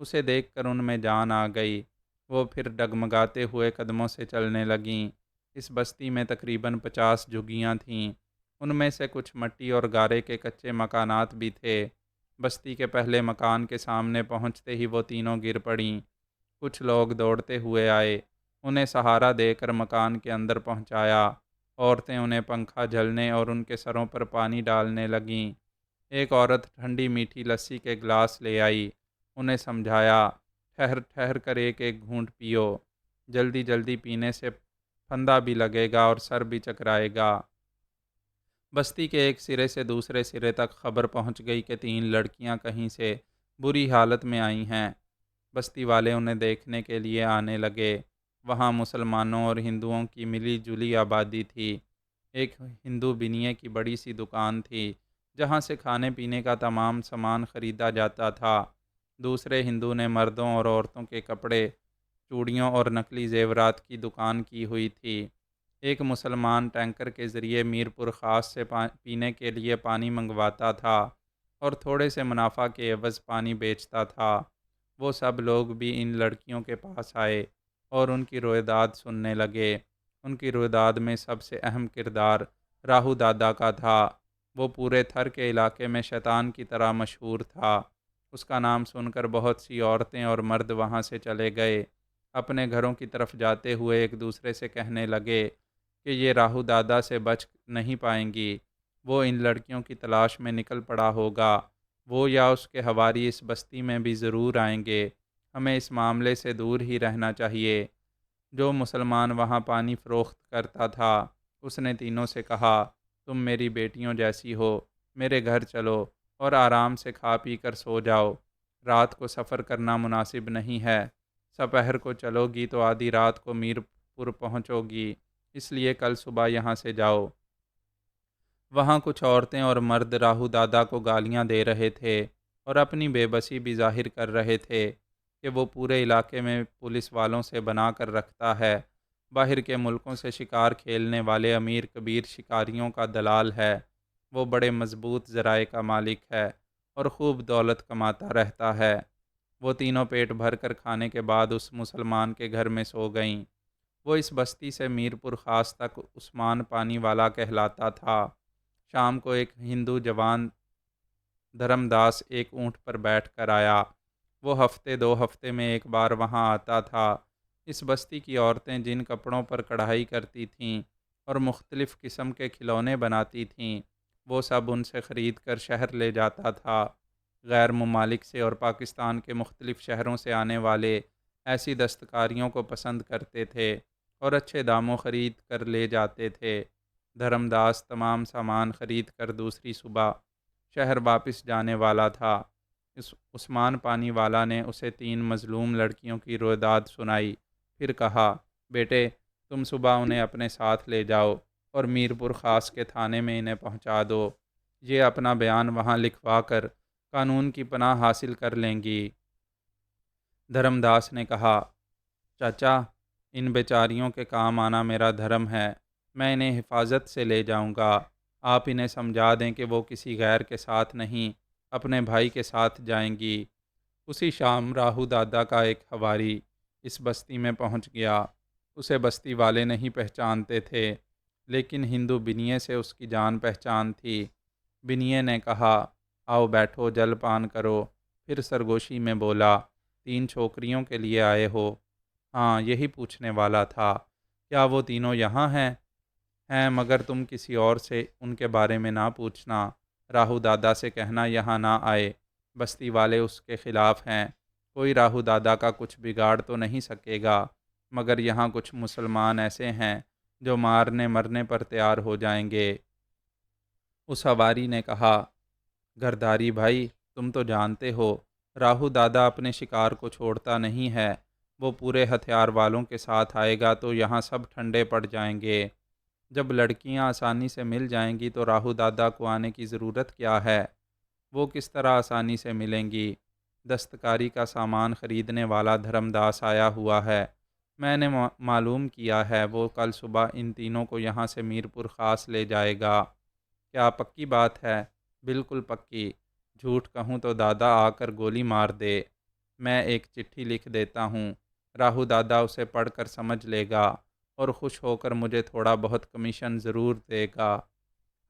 A: اسے دیکھ کر ان میں جان آ گئی۔ وہ پھر ڈگمگاتے ہوئے قدموں سے چلنے لگیں۔ اس بستی میں تقریباً 50 جھگیاں تھیں۔ ان میں سے کچھ مٹی اور گارے کے کچے مکانات بھی تھے۔ بستی کے پہلے مکان کے سامنے پہنچتے ہی وہ تینوں گر پڑیں۔ کچھ لوگ دوڑتے ہوئے آئے، انہیں سہارا دے کر مکان کے اندر پہنچایا۔ عورتیں انہیں پنکھا جھلنے اور ان کے سروں پر پانی ڈالنے لگیں۔ ایک عورت ٹھنڈی میٹھی لسی کے گلاس لے آئی۔ انہیں سمجھایا، ٹھہر ٹھہر کر ایک ایک گھونٹ پیو، جلدی جلدی پینے سے پھندا بھی لگے گا اور سر بھی چکرائے گا۔ بستی کے ایک سرے سے دوسرے سرے تک خبر پہنچ گئی کہ 3 لڑکیاں کہیں سے بری حالت میں آئی ہیں۔ بستی والے انہیں دیکھنے کے لیے آنے لگے۔ وہاں مسلمانوں اور ہندوؤں کی ملی جلی آبادی تھی۔ ایک ہندو بنیے کی بڑی سی دکان تھی جہاں سے کھانے پینے کا تمام سامان خریدا جاتا تھا۔ دوسرے ہندو نے مردوں اور عورتوں کے کپڑے، چوڑیوں اور نقلی زیورات کی دکان کی ہوئی تھی۔ ایک مسلمان ٹینکر کے ذریعے میرپور خاص سے پینے کے لیے پانی منگواتا تھا اور تھوڑے سے منافع کے عوض پانی بیچتا تھا۔ وہ سب لوگ بھی ان لڑکیوں کے پاس آئے اور ان کی رویداد سننے لگے۔ ان کی رویداد میں سب سے اہم کردار راہو دادا کا تھا۔ وہ پورے تھر کے علاقے میں شیطان کی طرح مشہور تھا۔ اس کا نام سن کر بہت سی عورتیں اور مرد وہاں سے چلے گئے۔ اپنے گھروں کی طرف جاتے ہوئے ایک دوسرے سے کہنے لگے کہ یہ راہو دادا سے بچ نہیں پائیں گی۔ وہ ان لڑکیوں کی تلاش میں نکل پڑا ہوگا۔ وہ یا اس کے حواری اس بستی میں بھی ضرور آئیں گے۔ ہمیں اس معاملے سے دور ہی رہنا چاہیے۔ جو مسلمان وہاں پانی فروخت کرتا تھا، اس نے تینوں سے کہا، تم میری بیٹیوں جیسی ہو، میرے گھر چلو اور آرام سے کھا پی کر سو جاؤ۔ رات کو سفر کرنا مناسب نہیں ہے۔ سپہر کو چلو گی تو آدھی رات کو میرپور پہنچو گی، اس لیے کل صبح یہاں سے جاؤ۔ وہاں کچھ عورتیں اور مرد راہو دادا کو گالیاں دے رہے تھے اور اپنی بے بسی بھی ظاہر کر رہے تھے کہ وہ پورے علاقے میں پولیس والوں سے بنا کر رکھتا ہے، باہر کے ملکوں سے شکار کھیلنے والے امیر کبیر شکاریوں کا دلال ہے، وہ بڑے مضبوط ذرائع کا مالک ہے اور خوب دولت کماتا رہتا ہے۔ وہ تینوں پیٹ بھر کر کھانے کے بعد اس مسلمان کے گھر میں سو گئیں۔ وہ اس بستی سے میرپور خاص تک عثمان پانی والا کہلاتا تھا۔ شام کو ایک ہندو جوان دھرم داس ایک اونٹ پر بیٹھ کر آیا۔ وہ ہفتے 2 ہفتے میں ایک بار وہاں آتا تھا۔ اس بستی کی عورتیں جن کپڑوں پر کڑھائی کرتی تھیں اور مختلف قسم کے کھلونے بناتی تھیں، وہ سب ان سے خرید کر شہر لے جاتا تھا۔ غیر ممالک سے اور پاکستان کے مختلف شہروں سے آنے والے ایسی دستکاریوں کو پسند کرتے تھے اور اچھے داموں خرید کر لے جاتے تھے۔ دھرم داس تمام سامان خرید کر دوسری صبح شہر واپس جانے والا تھا۔ اس عثمان پانی والا نے اسے 3 مظلوم لڑکیوں کی رویداد سنائی، پھر کہا، بیٹے تم صبح انہیں اپنے ساتھ لے جاؤ اور میر پور خاص کے تھانے میں انہیں پہنچا دو۔ یہ اپنا بیان وہاں لکھوا کر قانون کی پناہ حاصل کر لیں گی۔ دھرم داس نے کہا، چاچا، ان بیچاریوں کے کام آنا میرا دھرم ہے، میں انہیں حفاظت سے لے جاؤں گا۔ آپ انہیں سمجھا دیں کہ وہ کسی غیر کے ساتھ نہیں، اپنے بھائی کے ساتھ جائیں گی۔ اسی شام راہو دادا کا ایک حواری اس بستی میں پہنچ گیا۔ اسے بستی والے نہیں پہچانتے تھے، لیکن ہندو بنیے سے اس کی جان پہچان تھی۔ بنیے نے کہا، آؤ بیٹھو، جل پان کرو۔ پھر سرگوشی میں بولا، 3 چھوکریوں کے لیے آئے ہو؟ ہاں، یہی پوچھنے والا تھا۔ کیا وہ تینوں یہاں ہیں؟ ہیں، مگر تم کسی اور سے ان کے بارے میں نہ پوچھنا۔ راہو دادا سے کہنا یہاں نہ آئے، بستی والے اس کے خلاف ہیں۔ کوئی راہو دادا کا کچھ بگاڑ تو نہیں سکے گا، مگر یہاں کچھ مسلمان ایسے ہیں جو مارنے مرنے پر تیار ہو جائیں گے۔ اس حواری نے کہا، گرداری بھائی، تم تو جانتے ہو راہو دادا اپنے شکار کو چھوڑتا نہیں ہے۔ وہ پورے ہتھیار والوں کے ساتھ آئے گا تو یہاں سب ٹھنڈے پڑ جائیں گے۔ جب لڑکیاں آسانی سے مل جائیں گی تو راہو دادا کو آنے کی ضرورت کیا ہے؟ وہ کس طرح آسانی سے ملیں گی؟ دستکاری کا سامان خریدنے والا دھرم داس آیا ہوا ہے، میں نے معلوم کیا ہے۔ وہ کل صبح ان تینوں کو یہاں سے میر پور خاص لے جائے گا۔ کیا پکی بات ہے؟ بالکل پکی۔ جھوٹ کہوں تو دادا آ کر گولی مار دے۔ میں ایک چٹھی لکھ دیتا ہوں، راہو دادا اسے پڑھ کر سمجھ لے گا اور خوش ہو کر مجھے تھوڑا بہت کمیشن ضرور دے گا۔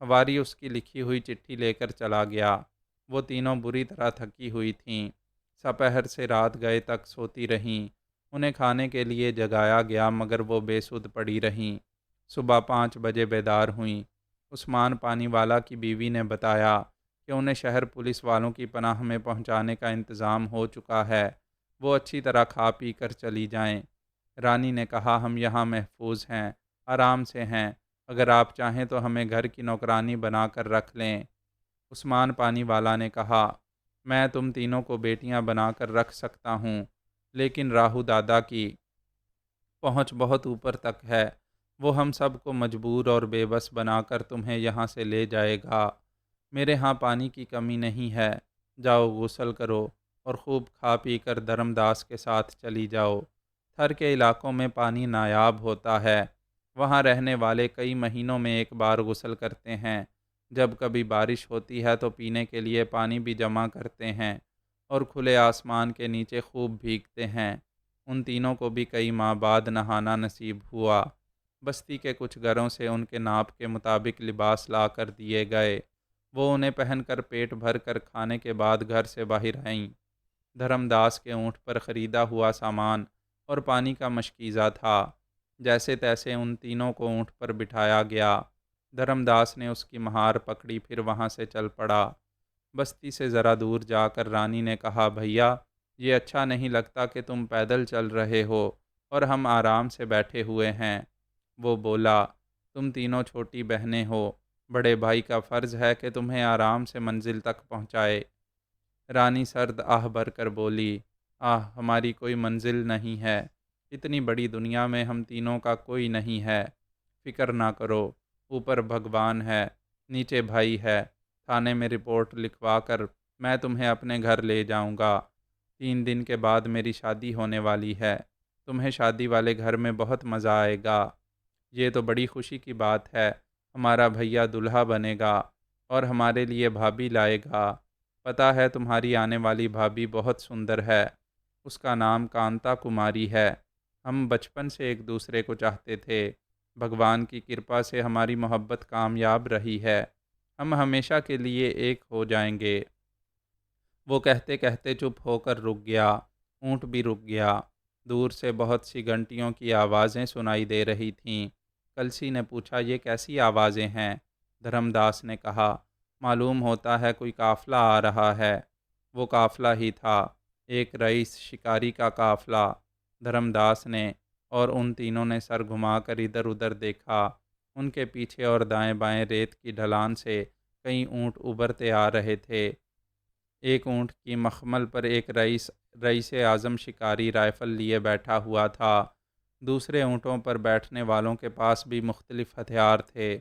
A: حواری اس کی لکھی ہوئی چٹھی لے کر چلا گیا۔ وہ تینوں بری طرح تھکی ہوئی تھیں، سپہر سے رات گئے تک سوتی رہیں۔ انہیں کھانے کے لیے جگایا گیا مگر وہ بے سدھ پڑی رہیں۔ صبح 5 بجے بیدار ہوئیں۔ عثمان پانی والا کی بیوی نے بتایا کہ انہیں شہر پولیس والوں کی پناہ میں پہنچانے کا انتظام ہو چکا ہے، وہ اچھی طرح کھا پی کر چلی جائیں۔ رانی نے کہا، ہم یہاں محفوظ ہیں، آرام سے ہیں، اگر آپ چاہیں تو ہمیں گھر کی نوکرانی بنا کر رکھ لیں۔ عثمان پانی والا نے کہا، میں تم تینوں کو بیٹیاں بنا کر رکھ سکتا ہوں، لیکن راہو دادا کی پہنچ بہت اوپر تک ہے۔ وہ ہم سب کو مجبور اور بے بس بنا کر تمہیں یہاں سے لے جائے گا۔ میرے ہاں پانی کی کمی نہیں ہے، جاؤ غسل کرو اور خوب کھا پی کر دھرم داس کے ساتھ چلی جاؤ۔ تھر کے علاقوں میں پانی نایاب ہوتا ہے، وہاں رہنے والے کئی مہینوں میں ایک بار غسل کرتے ہیں۔ جب کبھی بارش ہوتی ہے تو پینے کے لیے پانی بھی جمع کرتے ہیں اور کھلے آسمان کے نیچے خوب بھیگتے ہیں۔ ان تینوں کو بھی کئی ماہ بعد نہانا نصیب ہوا۔ بستی کے کچھ گھروں سے ان کے ناپ کے مطابق لباس لا کر دیے گئے۔ وہ انہیں پہن کر پیٹ بھر کر کھانے کے بعد گھر سے باہر آئیں۔ دھرم داس کے اونٹ پر خریدا ہوا سامان اور پانی کا مشکیزہ تھا۔ جیسے تیسے ان تینوں کو اونٹ پر بٹھایا گیا۔ دھرم داس نے اس کی مہار پکڑی، پھر وہاں سے چل پڑا۔ بستی سے ذرا دور جا کر رانی نے کہا، بھیا، یہ اچھا نہیں لگتا کہ تم پیدل چل رہے ہو اور ہم آرام سے بیٹھے ہوئے ہیں۔ وہ بولا، تم تینوں چھوٹی بہنیں ہو، بڑے بھائی کا فرض ہے کہ تمہیں آرام سے منزل تک پہنچائے۔ رانی سرد آہ بھر کر بولی، ہماری کوئی منزل نہیں ہے، اتنی بڑی دنیا میں ہم تینوں کا کوئی نہیں ہے۔ فکر نہ کرو، اوپر بھگوان ہے، نیچے بھائی ہے۔ تھانے میں رپورٹ لکھوا کر میں تمہیں اپنے گھر لے جاؤں گا۔ 3 دن کے بعد میری شادی ہونے والی ہے، تمہیں شادی والے گھر میں بہت مزہ آئے گا۔ یہ تو بڑی خوشی کی بات ہے، ہمارا بھیا دلہا بنے گا اور ہمارے لیے بھابھی لائے گا۔ پتہ ہے تمہاری آنے والی بھابھی بہت سندر ہے، اس کا نام کانتا کماری ہے۔ ہم بچپن سے ایک دوسرے کو چاہتے تھے، بھگوان کی کرپا سے ہماری محبت کامیاب رہی ہے، ہم ہمیشہ کے لیے ایک ہو جائیں گے۔ وہ کہتے کہتے چپ ہو کر رک گیا۔ اونٹ بھی رک گیا۔ دور سے بہت سی گھنٹیوں کی آوازیں سنائی دے رہی تھیں۔ کلسی نے پوچھا، یہ کیسی آوازیں ہیں؟ دھرم داس نے کہا، معلوم ہوتا ہے کوئی قافلہ آ رہا ہے۔ وہ قافلہ ہی تھا، ایک رئیس شکاری کا قافلہ۔ دھرم داس نے اور ان تینوں نے سر گھما کر ادھر ادھر دیکھا۔ ان کے پیچھے اور دائیں بائیں ریت کی ڈھلان سے کئی اونٹ ابھرتے آ رہے تھے۔ ایک اونٹ کی مخمل پر ایک رئیس اعظم شکاری رائفل لیے بیٹھا ہوا تھا۔ دوسرے اونٹوں پر بیٹھنے والوں کے پاس بھی مختلف ہتھیار تھے۔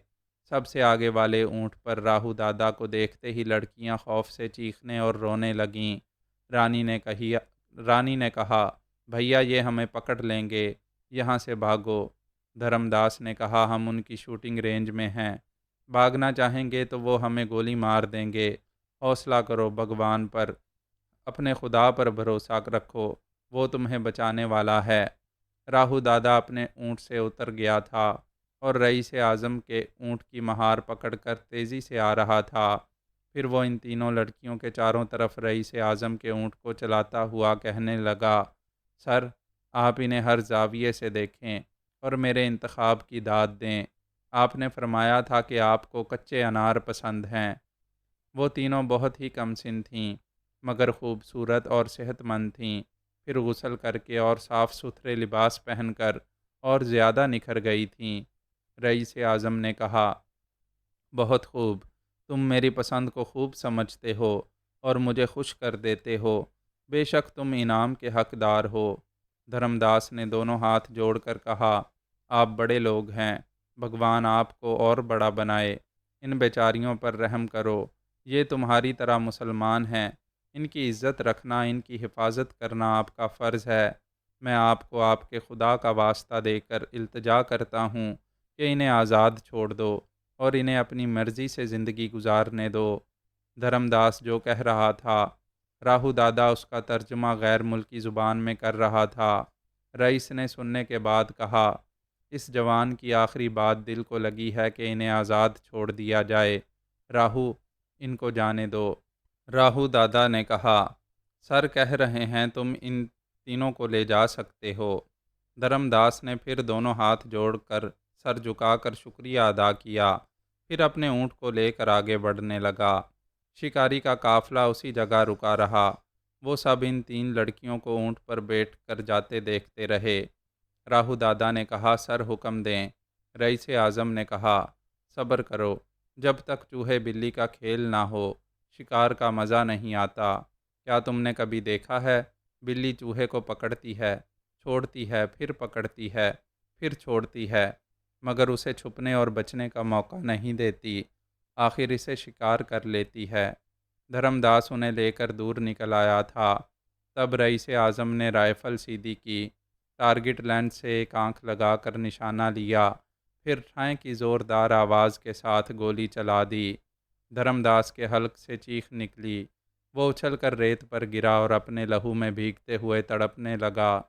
A: سب سے آگے والے اونٹ پر راہو دادا کو دیکھتے ہی لڑکیاں خوف سے چیخنے اور رونے لگیں۔ رانی نے کہا، بھیا یہ ہمیں پکڑ لیں گے، یہاں سے بھاگو۔ دھرم داس نے کہا، ہم ان کی شوٹنگ رینج میں ہیں، بھاگنا چاہیں گے تو وہ ہمیں گولی مار دیں گے۔ حوصلہ کرو بھگوان پر، اپنے خدا پر بھروسہ رکھو، وہ تمہیں بچانے والا ہے۔ راہو دادا اپنے اونٹ سے اتر گیا تھا اور رئیس اعظم کے اونٹ کی مہار پکڑ کر تیزی سے آ رہا تھا۔ پھر وہ ان تینوں لڑکیوں کے چاروں طرف رئیس اعظم کے اونٹ کو چلاتا ہوا کہنے لگا، سر، آپ انہیں ہر زاویے سے دیکھیں اور میرے انتخاب کی داد دیں۔ آپ نے فرمایا تھا کہ آپ کو کچے انار پسند ہیں۔ وہ تینوں بہت ہی کم سن تھیں، مگر خوبصورت اور صحت مند تھیں۔ پھر غسل کر کے اور صاف ستھرے لباس پہن کر اور زیادہ نکھر گئی تھیں۔ رئیس اعظم نے کہا، بہت خوب، تم میری پسند کو خوب سمجھتے ہو اور مجھے خوش کر دیتے ہو، بے شک تم انعام کے حقدار ہو۔ دھرم داس نے دونوں ہاتھ جوڑ کر کہا، آپ بڑے لوگ ہیں، بھگوان آپ کو اور بڑا بنائے۔ ان بیچاریوں پر رحم کرو، یہ تمہاری طرح مسلمان ہیں، ان کی عزت رکھنا، ان کی حفاظت کرنا آپ کا فرض ہے۔ میں آپ کو آپ کے خدا کا واسطہ دے کر التجا کرتا ہوں کہ انہیں آزاد چھوڑ دو اور انہیں اپنی مرضی سے زندگی گزارنے دو۔ دھرم داس جو کہہ رہا تھا، راہو دادا اس کا ترجمہ غیر ملکی زبان میں کر رہا تھا۔ رئیس نے سننے کے بعد کہا، اس جوان کی آخری بات دل کو لگی ہے کہ انہیں آزاد چھوڑ دیا جائے۔ راہو، ان کو جانے دو۔ راہو دادا نے کہا، سر کہہ رہے ہیں تم ان تینوں کو لے جا سکتے ہو۔ دھرم داس نے پھر دونوں ہاتھ جوڑ کر سر جھکا کر شکریہ ادا کیا، پھر اپنے اونٹ کو لے کر آگے بڑھنے لگا۔ شکاری کا قافلہ اسی جگہ رکا رہا۔ وہ سب ان تین لڑکیوں کو اونٹ پر بیٹھ کر جاتے دیکھتے رہے۔ راہو دادا نے کہا، سر حکم دیں۔ رئیس اعظم نے کہا، صبر کرو، جب تک چوہے بلی کا کھیل نہ ہو شکار کا مزہ نہیں آتا۔ کیا تم نے کبھی دیکھا ہے، بلی چوہے کو پکڑتی ہے، چھوڑتی ہے، پھر پکڑتی ہے، پھر چھوڑتی ہے، مگر اسے چھپنے اور بچنے کا موقع نہیں دیتی، آخر اسے شکار کر لیتی ہے۔ دھرم داس انہیں لے کر دور نکل آیا تھا۔ تب رئیس اعظم نے رائفل سیدھی کی، ٹارگٹ لینس سے ایک آنکھ لگا کر نشانہ لیا، پھر ٹھائیں کی زوردار آواز کے ساتھ گولی چلا دی۔ دھرم داس کے حلق سے چیخ نکلی، وہ اچھل کر ریت پر گرا اور اپنے لہو میں بھیگتے ہوئے تڑپنے لگا۔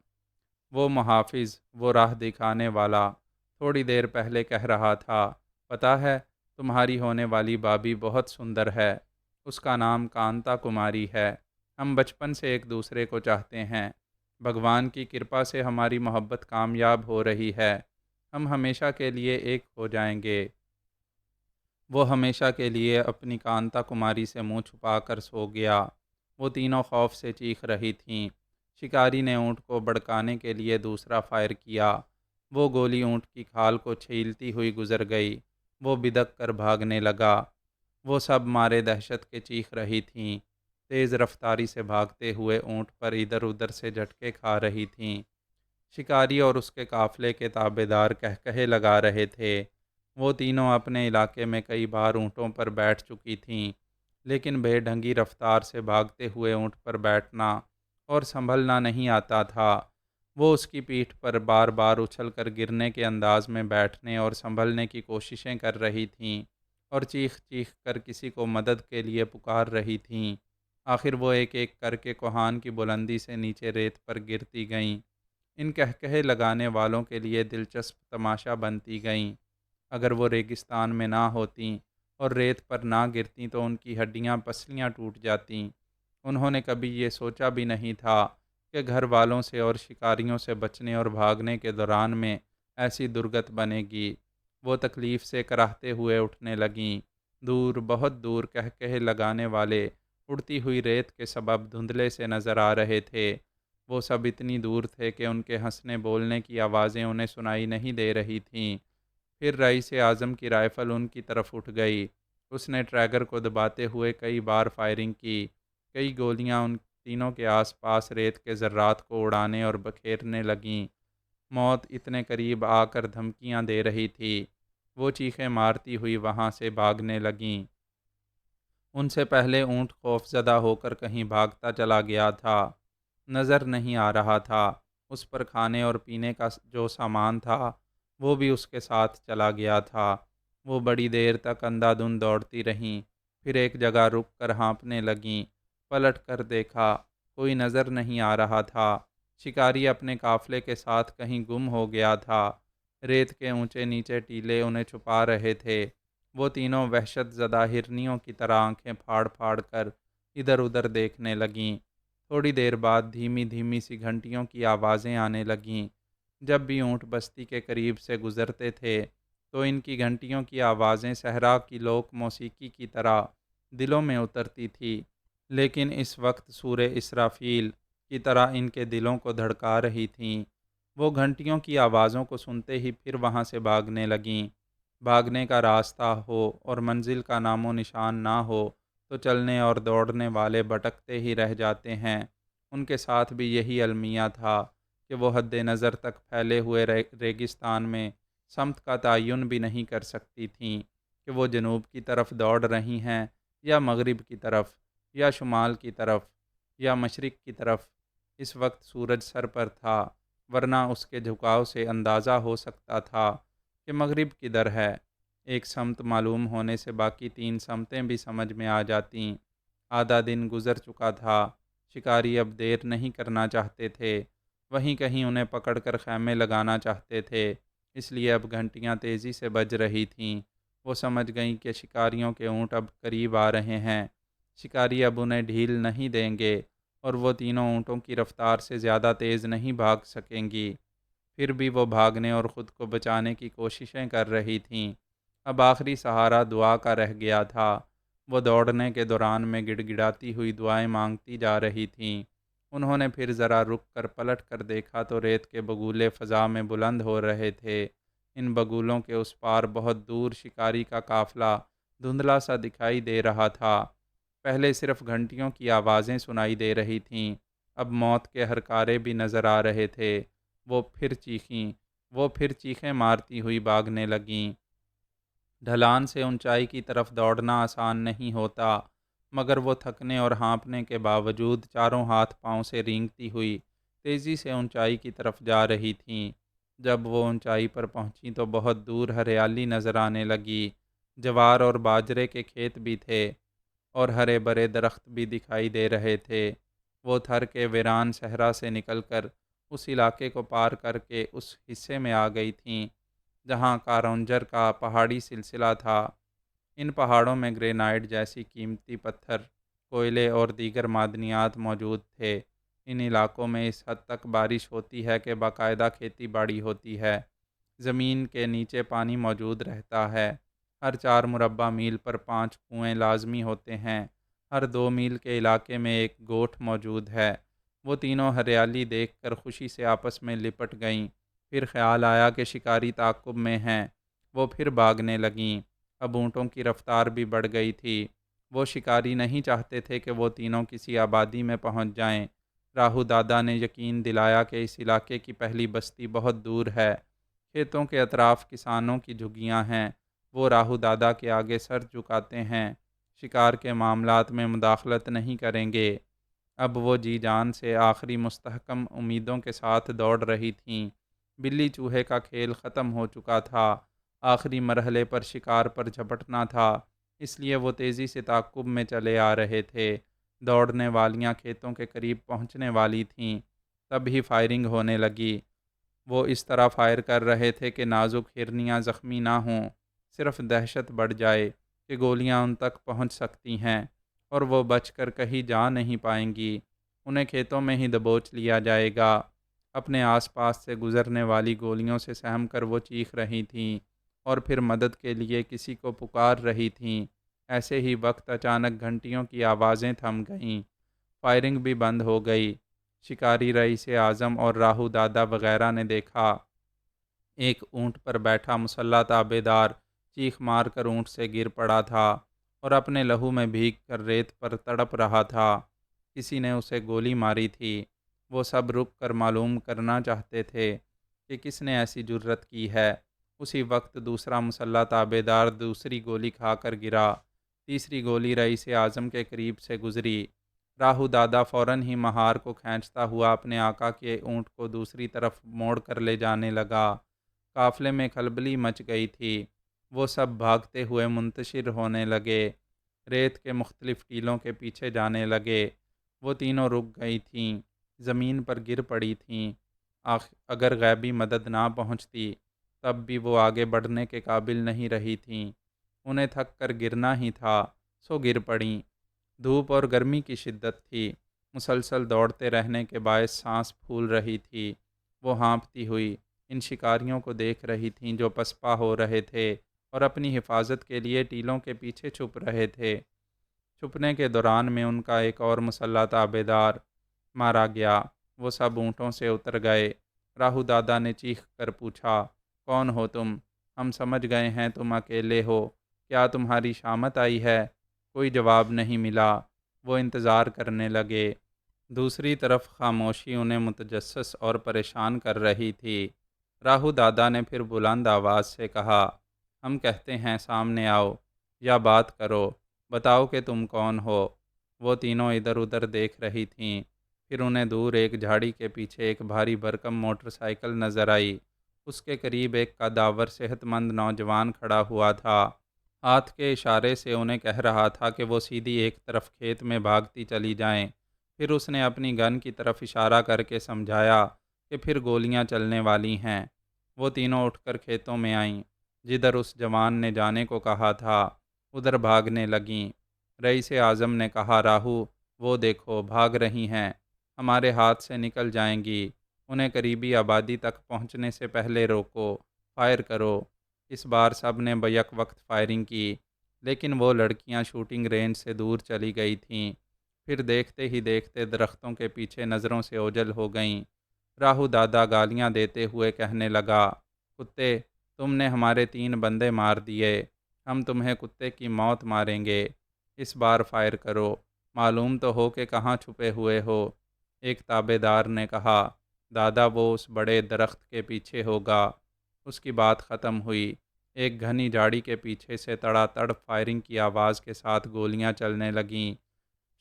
A: وہ محافظ، وہ راہ دکھانے والا، تھوڑی دیر پہلے کہہ رہا تھا، پتہ ہے تمہاری ہونے والی بابی بہت سندر ہے، اس کا نام کانتا کماری ہے، ہم بچپن سے ایک دوسرے کو چاہتے ہیں، بھگوان کی کرپا سے ہماری محبت کامیاب ہو رہی ہے، ہم ہمیشہ کے لیے ایک ہو جائیں گے۔ وہ ہمیشہ کے لیے اپنی کانتا کماری سے منہ چھپا کر سو گیا۔ وہ تینوں خوف سے چیخ رہی تھیں۔ شکاری نے اونٹ کو بڑکانے کے لیے دوسرا فائر کیا۔ وہ گولی اونٹ کی کھال کو چھیلتی ہوئی گزر گئی۔ وہ بدک کر بھاگنے لگا۔ وہ سب مارے دہشت کے چیخ رہی تھیں، تیز رفتاری سے بھاگتے ہوئے اونٹ پر ادھر ادھر سے جھٹکے کھا رہی تھیں۔ شکاری اور اس کے قافلے کے تابعدار کہے لگا رہے تھے۔ وہ تینوں اپنے علاقے میں کئی بار اونٹوں پر بیٹھ چکی تھیں، لیکن بے ڈھنگی رفتار سے بھاگتے ہوئے اونٹ پر بیٹھنا اور سنبھلنا نہیں آتا تھا۔ وہ اس کی پیٹھ پر بار بار اچھل کر گرنے کے انداز میں بیٹھنے اور سنبھلنے کی کوششیں کر رہی تھیں اور چیخ چیخ کر کسی کو مدد کے لیے پکار رہی تھیں۔ آخر وہ ایک ایک کر کے کوہان کی بلندی سے نیچے ریت پر گرتی گئیں۔ ان کہے لگانے والوں کے لیے دلچسپ تماشا بنتی گئیں۔ اگر وہ ریگستان میں نہ ہوتیں اور ریت پر نہ گرتیں تو ان کی ہڈیاں پسلیاں ٹوٹ جاتیں۔ انہوں نے کبھی یہ سوچا بھی نہیں تھا کہ گھر والوں سے اور شکاریوں سے بچنے اور بھاگنے کے دوران میں ایسی درگت بنے گی۔ وہ تکلیف سے کراہتے ہوئے اٹھنے لگیں۔ دور، بہت دور کہے لگانے والے اڑتی ہوئی ریت کے سبب دھندلے سے نظر آ رہے تھے۔ وہ سب اتنی دور تھے کہ ان کے ہنسنے بولنے کی آوازیں انہیں سنائی نہیں دے رہی تھیں۔ پھر رئیس اعظم کی رائفل ان کی طرف اٹھ گئی۔ اس نے ٹریگر کو دباتے ہوئے کئی بار فائرنگ کی۔ کئی گولیاں ان تینوں کے آس پاس ریت کے ذرات کو اڑانے اور بکھیرنے لگیں۔ موت اتنے قریب آ کر دھمکیاں دے رہی تھی۔ وہ چیخیں مارتی ہوئی وہاں سے بھاگنے لگیں۔ ان سے پہلے اونٹ خوف زدہ ہو کر کہیں بھاگتا چلا گیا تھا، نظر نہیں آ رہا تھا۔ اس پر کھانے اور پینے کا جو سامان تھا وہ بھی اس کے ساتھ چلا گیا تھا۔ وہ بڑی دیر تک اندھا دھند دوڑتی رہیں، پھر ایک جگہ رک کر ہانپنے لگیں۔ پلٹ کر دیکھا، کوئی نظر نہیں آ رہا تھا۔ شکاری اپنے قافلے کے ساتھ کہیں گم ہو گیا تھا۔ ریت کے اونچے نیچے ٹیلے انہیں چھپا رہے تھے۔ وہ تینوں وحشت زدہ ہرنیوں کی طرح آنکھیں پھاڑ پھاڑ کر ادھر ادھر دیکھنے لگیں۔ تھوڑی دیر بعد دھیمی دھیمی سی گھنٹیوں کی آوازیں آنے لگیں۔ جب بھی اونٹ بستی کے قریب سے گزرتے تھے تو ان کی گھنٹیوں کی آوازیں صحرا کی لوک موسیقی کی طرح دلوں میں اترتی تھی، لیکن اس وقت سورہ اسرافیل کی طرح ان کے دلوں کو دھڑکا رہی تھیں۔ وہ گھنٹیوں کی آوازوں کو سنتے ہی پھر وہاں سے بھاگنے لگیں۔ بھاگنے کا راستہ ہو اور منزل کا نام و نشان نہ ہو تو چلنے اور دوڑنے والے بھٹکتے ہی رہ جاتے ہیں۔ ان کے ساتھ بھی یہی المیہ تھا کہ وہ حد نظر تک پھیلے ہوئے ریگستان میں سمت کا تعین بھی نہیں کر سکتی تھیں کہ وہ جنوب کی طرف دوڑ رہی ہیں یا مغرب کی طرف یا شمال کی طرف یا مشرق کی طرف۔ اس وقت سورج سر پر تھا، ورنہ اس کے جھکاؤ سے اندازہ ہو سکتا تھا کہ مغرب کدھر ہے۔ ایک سمت معلوم ہونے سے باقی تین سمتیں بھی سمجھ میں آ جاتیں۔ آدھا دن گزر چکا تھا۔ شکاری اب دیر نہیں کرنا چاہتے تھے، وہیں کہیں انہیں پکڑ کر خیمے لگانا چاہتے تھے، اس لیے اب گھنٹیاں تیزی سے بج رہی تھیں۔ وہ سمجھ گئیں کہ شکاریوں کے اونٹ اب قریب آ رہے ہیں۔ شکاری اب انہیں ڈھیل نہیں دیں گے اور وہ تینوں اونٹوں کی رفتار سے زیادہ تیز نہیں بھاگ سکیں گی۔ پھر بھی وہ بھاگنے اور خود کو بچانے کی کوششیں کر رہی تھیں۔ اب آخری سہارا دعا کا رہ گیا تھا۔ وہ دوڑنے کے دوران میں گڑ گڑاتی ہوئی دعائیں مانگتی جا رہی تھیں۔ انہوں نے پھر ذرا رک کر پلٹ کر دیکھا تو ریت کے بگولے فضا میں بلند ہو رہے تھے۔ ان بگولوں کے اس پار بہت دور شکاری کا قافلہ دھندلا سا دکھائی دے رہا تھا۔ پہلے صرف گھنٹیوں کی آوازیں سنائی دے رہی تھیں، اب موت کے ہرکارے بھی نظر آ رہے تھے۔ وہ پھر چیخیں مارتی ہوئی بھاگنے لگیں۔ ڈھلان سے اونچائی کی طرف دوڑنا آسان نہیں ہوتا، مگر وہ تھکنے اور ہانپنے کے باوجود چاروں ہاتھ پاؤں سے رینگتی ہوئی تیزی سے اونچائی کی طرف جا رہی تھیں۔ جب وہ اونچائی پر پہنچی تو بہت دور ہریالی نظر آنے لگی۔ جوار اور باجرے کے کھیت بھی تھے اور ہرے بھرے درخت بھی دکھائی دے رہے تھے۔ وہ تھر کے ویران صحرا سے نکل کر اس علاقے کو پار کر کے اس حصے میں آ گئی تھیں جہاں کارونجر کا پہاڑی سلسلہ تھا۔ ان پہاڑوں میں گرینائٹ جیسی قیمتی پتھر، کوئلے اور دیگر معدنیات موجود تھے۔ ان علاقوں میں اس حد تک بارش ہوتی ہے کہ باقاعدہ کھیتی باڑی ہوتی ہے۔ زمین کے نیچے پانی موجود رہتا ہے۔ ہر 4 مربع میل پر 5 کنویں لازمی ہوتے ہیں۔ ہر 2 میل کے علاقے میں ایک گوٹھ موجود ہے۔ وہ تینوں ہریالی دیکھ کر خوشی سے آپس میں لپٹ گئیں۔ پھر خیال آیا کہ شکاری تعاقب میں ہیں۔ وہ پھر بھاگنے لگیں۔ اب اونٹوں کی رفتار بھی بڑھ گئی تھی۔ وہ شکاری نہیں چاہتے تھے کہ وہ تینوں کسی آبادی میں پہنچ جائیں۔ راہو دادا نے یقین دلایا کہ اس علاقے کی پہلی بستی بہت دور ہے۔ کھیتوں کے اطراف کسانوں کی جھگیاں ہیں۔ وہ راہو دادا کے آگے سر جھکاتے ہیں، شکار کے معاملات میں مداخلت نہیں کریں گے۔ اب وہ جی جان سے آخری مستحکم امیدوں کے ساتھ دوڑ رہی تھیں۔ بلی چوہے کا کھیل ختم ہو چکا تھا۔ آخری مرحلے پر شکار پر جھپٹنا تھا، اس لیے وہ تیزی سے تعاقب میں چلے آ رہے تھے۔ دوڑنے والیاں کھیتوں کے قریب پہنچنے والی تھیں، تب ہی فائرنگ ہونے لگی۔ وہ اس طرح فائر کر رہے تھے کہ نازک ہرنیاں زخمی نہ ہوں، صرف دہشت بڑھ جائے کہ گولیاں ان تک پہنچ سکتی ہیں اور وہ بچ کر کہیں جا نہیں پائیں گی، انہیں کھیتوں میں ہی دبوچ لیا جائے گا۔ اپنے آس پاس سے گزرنے والی گولیوں سے سہم کر وہ چیخ رہی تھیں اور پھر مدد کے لیے کسی کو پکار رہی تھیں۔ ایسے ہی وقت اچانک گھنٹیوں کی آوازیں تھم گئیں، فائرنگ بھی بند ہو گئی۔ شکاری رئیس اعظم اور راہو دادا وغیرہ نے دیکھا ایک اونٹ پر بیٹھا مسلح تابع دار چیخ مار کر اونٹ سے گر پڑا تھا اور اپنے لہو میں بھیگ کر ریت پر تڑپ رہا تھا۔ کسی نے اسے گولی ماری تھی۔ وہ سب رک کر معلوم کرنا چاہتے تھے کہ کس نے ایسی جرت کی ہے۔ اسی وقت دوسرا مسلح تابے دار دوسری گولی کھا کر گرا۔ تیسری گولی رئیس اعظم کے قریب سے گزری۔ راہو دادا فوراً ہی مہار کو کھینچتا ہوا اپنے آقا کے اونٹ کو دوسری طرف موڑ کر لے جانے لگا۔ قافلے میں کھلبلی مچ گئی تھی۔ وہ سب بھاگتے ہوئے منتشر ہونے لگے، ریت کے مختلف ٹیلوں کے پیچھے جانے لگے۔ وہ تینوں رک گئی تھیں، زمین پر گر پڑی تھیں۔ اگر غیبی مدد نہ پہنچتی تب بھی وہ آگے بڑھنے کے قابل نہیں رہی تھیں۔ انہیں تھک کر گرنا ہی تھا، سو گر پڑیں۔ دھوپ اور گرمی کی شدت تھی، مسلسل دوڑتے رہنے کے باعث سانس پھول رہی تھی۔ وہ ہانپتی ہوئی ان شکاریوں کو دیکھ رہی تھیں جو پسپا ہو رہے تھے اور اپنی حفاظت کے لیے ٹیلوں کے پیچھے چھپ رہے تھے۔ چھپنے کے دوران میں ان کا ایک اور مسلح تابے دار مارا گیا۔ وہ سب اونٹوں سے اتر گئے۔ راہو دادا نے چیخ کر پوچھا، کون ہو تم؟ ہم سمجھ گئے ہیں تم اکیلے ہو، کیا تمہاری شامت آئی ہے؟ کوئی جواب نہیں ملا۔ وہ انتظار کرنے لگے۔ دوسری طرف خاموشی انہیں متجسس اور پریشان کر رہی تھی۔ راہو دادا نے پھر بلند آواز سے کہا، ہم کہتے ہیں سامنے آؤ، یا بات کرو، بتاؤ کہ تم کون ہو۔ وہ تینوں ادھر ادھر دیکھ رہی تھیں۔ پھر انہیں دور ایک جھاڑی کے پیچھے ایک بھاری بھرکم موٹر سائیکل نظر آئی۔ اس کے قریب ایک قداور صحت مند نوجوان کھڑا ہوا تھا۔ ہاتھ کے اشارے سے انہیں کہہ رہا تھا کہ وہ سیدھی ایک طرف کھیت میں بھاگتی چلی جائیں۔ پھر اس نے اپنی گن کی طرف اشارہ کر کے سمجھایا کہ پھر گولیاں چلنے والی ہیں۔ وہ تینوں اٹھ کر کھیتوں میں آئیں۔ جدھر اس جوان نے جانے کو کہا تھا ادھر بھاگنے لگیں۔ رئیس اعظم نے کہا، راہو وہ دیکھو بھاگ رہی ہیں، ہمارے ہاتھ سے نکل جائیں گی، انہیں قریبی آبادی تک پہنچنے سے پہلے روکو، فائر کرو۔ اس بار سب نے بیک وقت فائرنگ کی، لیکن وہ لڑکیاں شوٹنگ رینج سے دور چلی گئی تھیں۔ پھر دیکھتے ہی دیکھتے درختوں کے پیچھے نظروں سے اوجھل ہو گئیں۔ راہو دادا گالیاں دیتے ہوئے کہنے لگا، کتے، تم نے ہمارے 3 بندے مار دیے، ہم تمہیں کتے کی موت ماریں گے۔ اس بار فائر کرو، معلوم تو ہو کہ کہاں چھپے ہوئے ہو۔ ایک تابے دار نے کہا، دادا وہ اس بڑے درخت کے پیچھے ہوگا۔ اس کی بات ختم ہوئی۔ ایک گھنی جھاڑی کے پیچھے سے تڑا تڑ فائرنگ کی آواز کے ساتھ گولیاں چلنے لگیں۔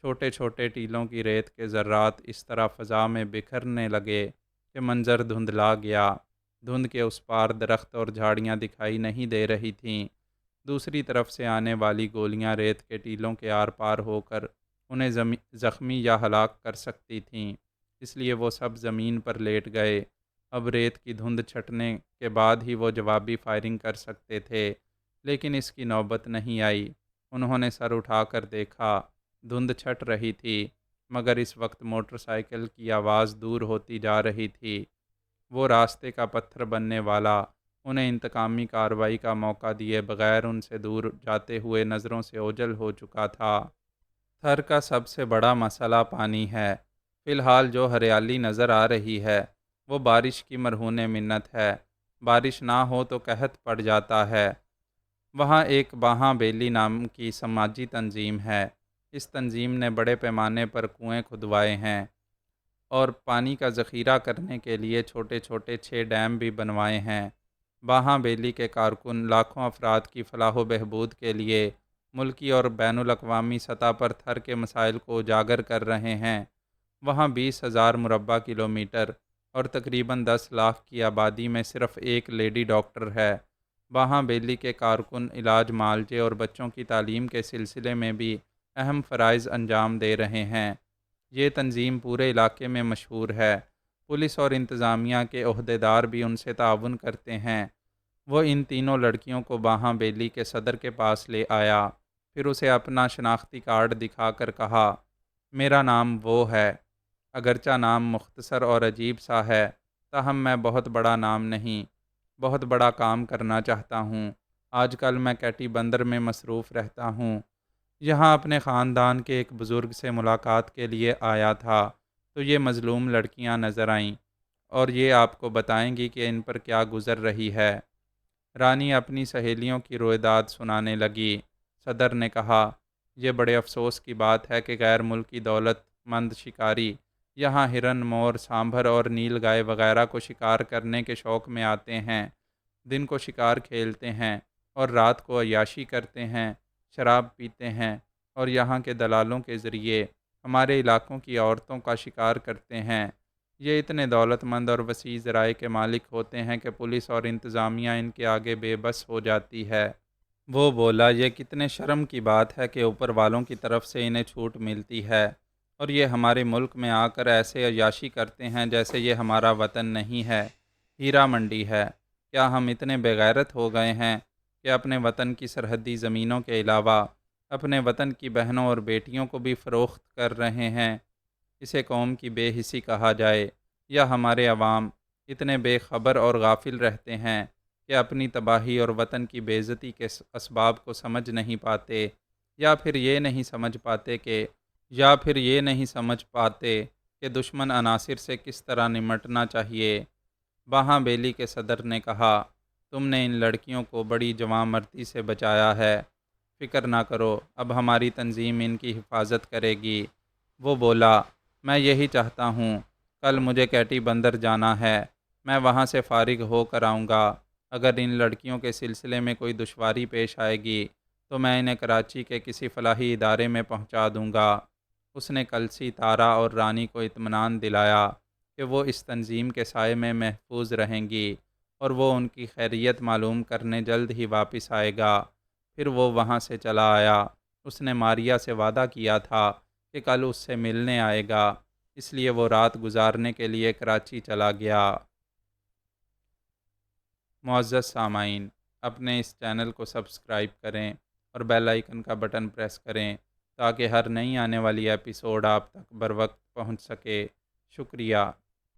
A: چھوٹے چھوٹے ٹیلوں کی ریت کے ذرات اس طرح فضا میں بکھرنے لگے کہ منظر دھندلا گیا۔ دھند کے اس پار درخت اور جھاڑیاں دکھائی نہیں دے رہی تھیں۔ دوسری طرف سے آنے والی گولیاں ریت کے ٹیلوں کے آر پار ہو کر انہیں زخمی یا ہلاک کر سکتی تھیں، اس لیے وہ سب زمین پر لیٹ گئے۔ اب ریت کی دھند چھٹنے کے بعد ہی وہ جوابی فائرنگ کر سکتے تھے، لیکن اس کی نوبت نہیں آئی۔ انہوں نے سر اٹھا کر دیکھا، دھند چھٹ رہی تھی، مگر اس وقت موٹر سائیکل کی آواز دور ہوتی جا رہی تھی۔ وہ راستے کا پتھر بننے والا انہیں انتقامی کارروائی کا موقع دیے بغیر ان سے دور جاتے ہوئے نظروں سے اوجھل ہو چکا تھا۔ تھر کا سب سے بڑا مسئلہ پانی ہے۔ فی الحال جو ہریالی نظر آ رہی ہے وہ بارش کی مرہون منت ہے۔ بارش نہ ہو تو قحط پڑ جاتا ہے۔ وہاں ایک باہاں بیلی نام کی سماجی تنظیم ہے۔ اس تنظیم نے بڑے پیمانے پر کنویں کھدوائے ہیں اور پانی کا ذخیرہ کرنے کے لیے چھوٹے چھوٹے 6 ڈیم بھی بنوائے ہیں۔ باہاں بیلی کے کارکن لاکھوں افراد کی فلاح و بہبود کے لیے ملکی اور بین الاقوامی سطح پر تھر کے مسائل کو اجاگر کر رہے ہیں۔ وہاں 20,000 مربع کلومیٹر اور تقریباً 10 لاکھ کی آبادی میں صرف ایک لیڈی ڈاکٹر ہے۔ باہاں بیلی کے کارکن علاج، معالجے اور بچوں کی تعلیم کے سلسلے میں بھی اہم فرائض انجام دے رہے ہیں۔ یہ تنظیم پورے علاقے میں مشہور ہے۔ پولیس اور انتظامیہ کے عہدیدار بھی ان سے تعاون کرتے ہیں۔ وہ ان تینوں لڑکیوں کو باہاں بیلی کے صدر کے پاس لے آیا، پھر اسے اپنا شناختی کارڈ دکھا کر کہا، میرا نام وہ ہے۔ اگرچہ نام مختصر اور عجیب سا ہے، تاہم میں بہت بڑا نام نہیں، بہت بڑا کام کرنا چاہتا ہوں۔ آج کل میں کیٹی بندر میں مصروف رہتا ہوں۔ یہاں اپنے خاندان کے ایک بزرگ سے ملاقات کے لیے آیا تھا تو یہ مظلوم لڑکیاں نظر آئیں اور یہ آپ کو بتائیں گی کہ ان پر کیا گزر رہی ہے۔ رانی اپنی سہیلیوں کی رویداد سنانے لگی۔ صدر نے کہا، یہ بڑے افسوس کی بات ہے کہ غیر ملکی دولت مند شکاری یہاں ہرن، مور، سانبھر اور نیل گائے وغیرہ کو شکار کرنے کے شوق میں آتے ہیں، دن کو شکار کھیلتے ہیں اور رات کو عیاشی کرتے ہیں، شراب پیتے ہیں اور یہاں کے دلالوں کے ذریعے ہمارے علاقوں کی عورتوں کا شکار کرتے ہیں۔ یہ اتنے دولت مند اور وسیع ذرائع کے مالک ہوتے ہیں کہ پولیس اور انتظامیہ ان کے آگے بے بس ہو جاتی ہے۔ وہ بولا، یہ کتنے شرم کی بات ہے کہ اوپر والوں کی طرف سے انہیں چھوٹ ملتی ہے اور یہ ہمارے ملک میں آ کر ایسے عیاشی کرتے ہیں جیسے یہ ہمارا وطن نہیں ہے، ہیرا منڈی ہے۔ کیا ہم اتنے بے غیرت ہو گئے ہیں کہ اپنے وطن کی سرحدی زمینوں کے علاوہ اپنے وطن کی بہنوں اور بیٹیوں کو بھی فروخت کر رہے ہیں؟ اسے قوم کی بے حسی کہا جائے، یا ہمارے عوام اتنے بے خبر اور غافل رہتے ہیں کہ اپنی تباہی اور وطن کی بے عزتی کے اسباب کو سمجھ نہیں پاتے، یا پھر یہ نہیں سمجھ پاتے کہ دشمن عناصر سے کس طرح نمٹنا چاہیے۔ باہا بیلی کے صدر نے کہا، تم نے ان لڑکیوں کو بڑی جواں مردی سے بچایا ہے، فکر نہ کرو، اب ہماری تنظیم ان کی حفاظت کرے گی۔ وہ بولا، میں یہی چاہتا ہوں، کل مجھے کیٹی بندر جانا ہے، میں وہاں سے فارغ ہو کر آؤں گا۔ اگر ان لڑکیوں کے سلسلے میں کوئی دشواری پیش آئے گی تو میں انہیں کراچی کے کسی فلاحی ادارے میں پہنچا دوں گا۔ اس نے کلسی، تارا اور رانی کو اطمینان دلایا کہ وہ اس تنظیم کے سائے میں محفوظ رہیں گی اور وہ ان کی خیریت معلوم کرنے جلد ہی واپس آئے گا۔ پھر وہ وہاں سے چلا آیا۔ اس نے ماریا سے وعدہ کیا تھا کہ کل اس سے ملنے آئے گا، اس لیے وہ رات گزارنے کے لیے کراچی چلا گیا۔ معزز سامعین، اپنے اس چینل کو سبسکرائب کریں اور بیل آئیکن کا بٹن پریس کریں تاکہ ہر نئی آنے والی ایپیسوڈ آپ تک بروقت پہنچ سکے۔ شکریہ۔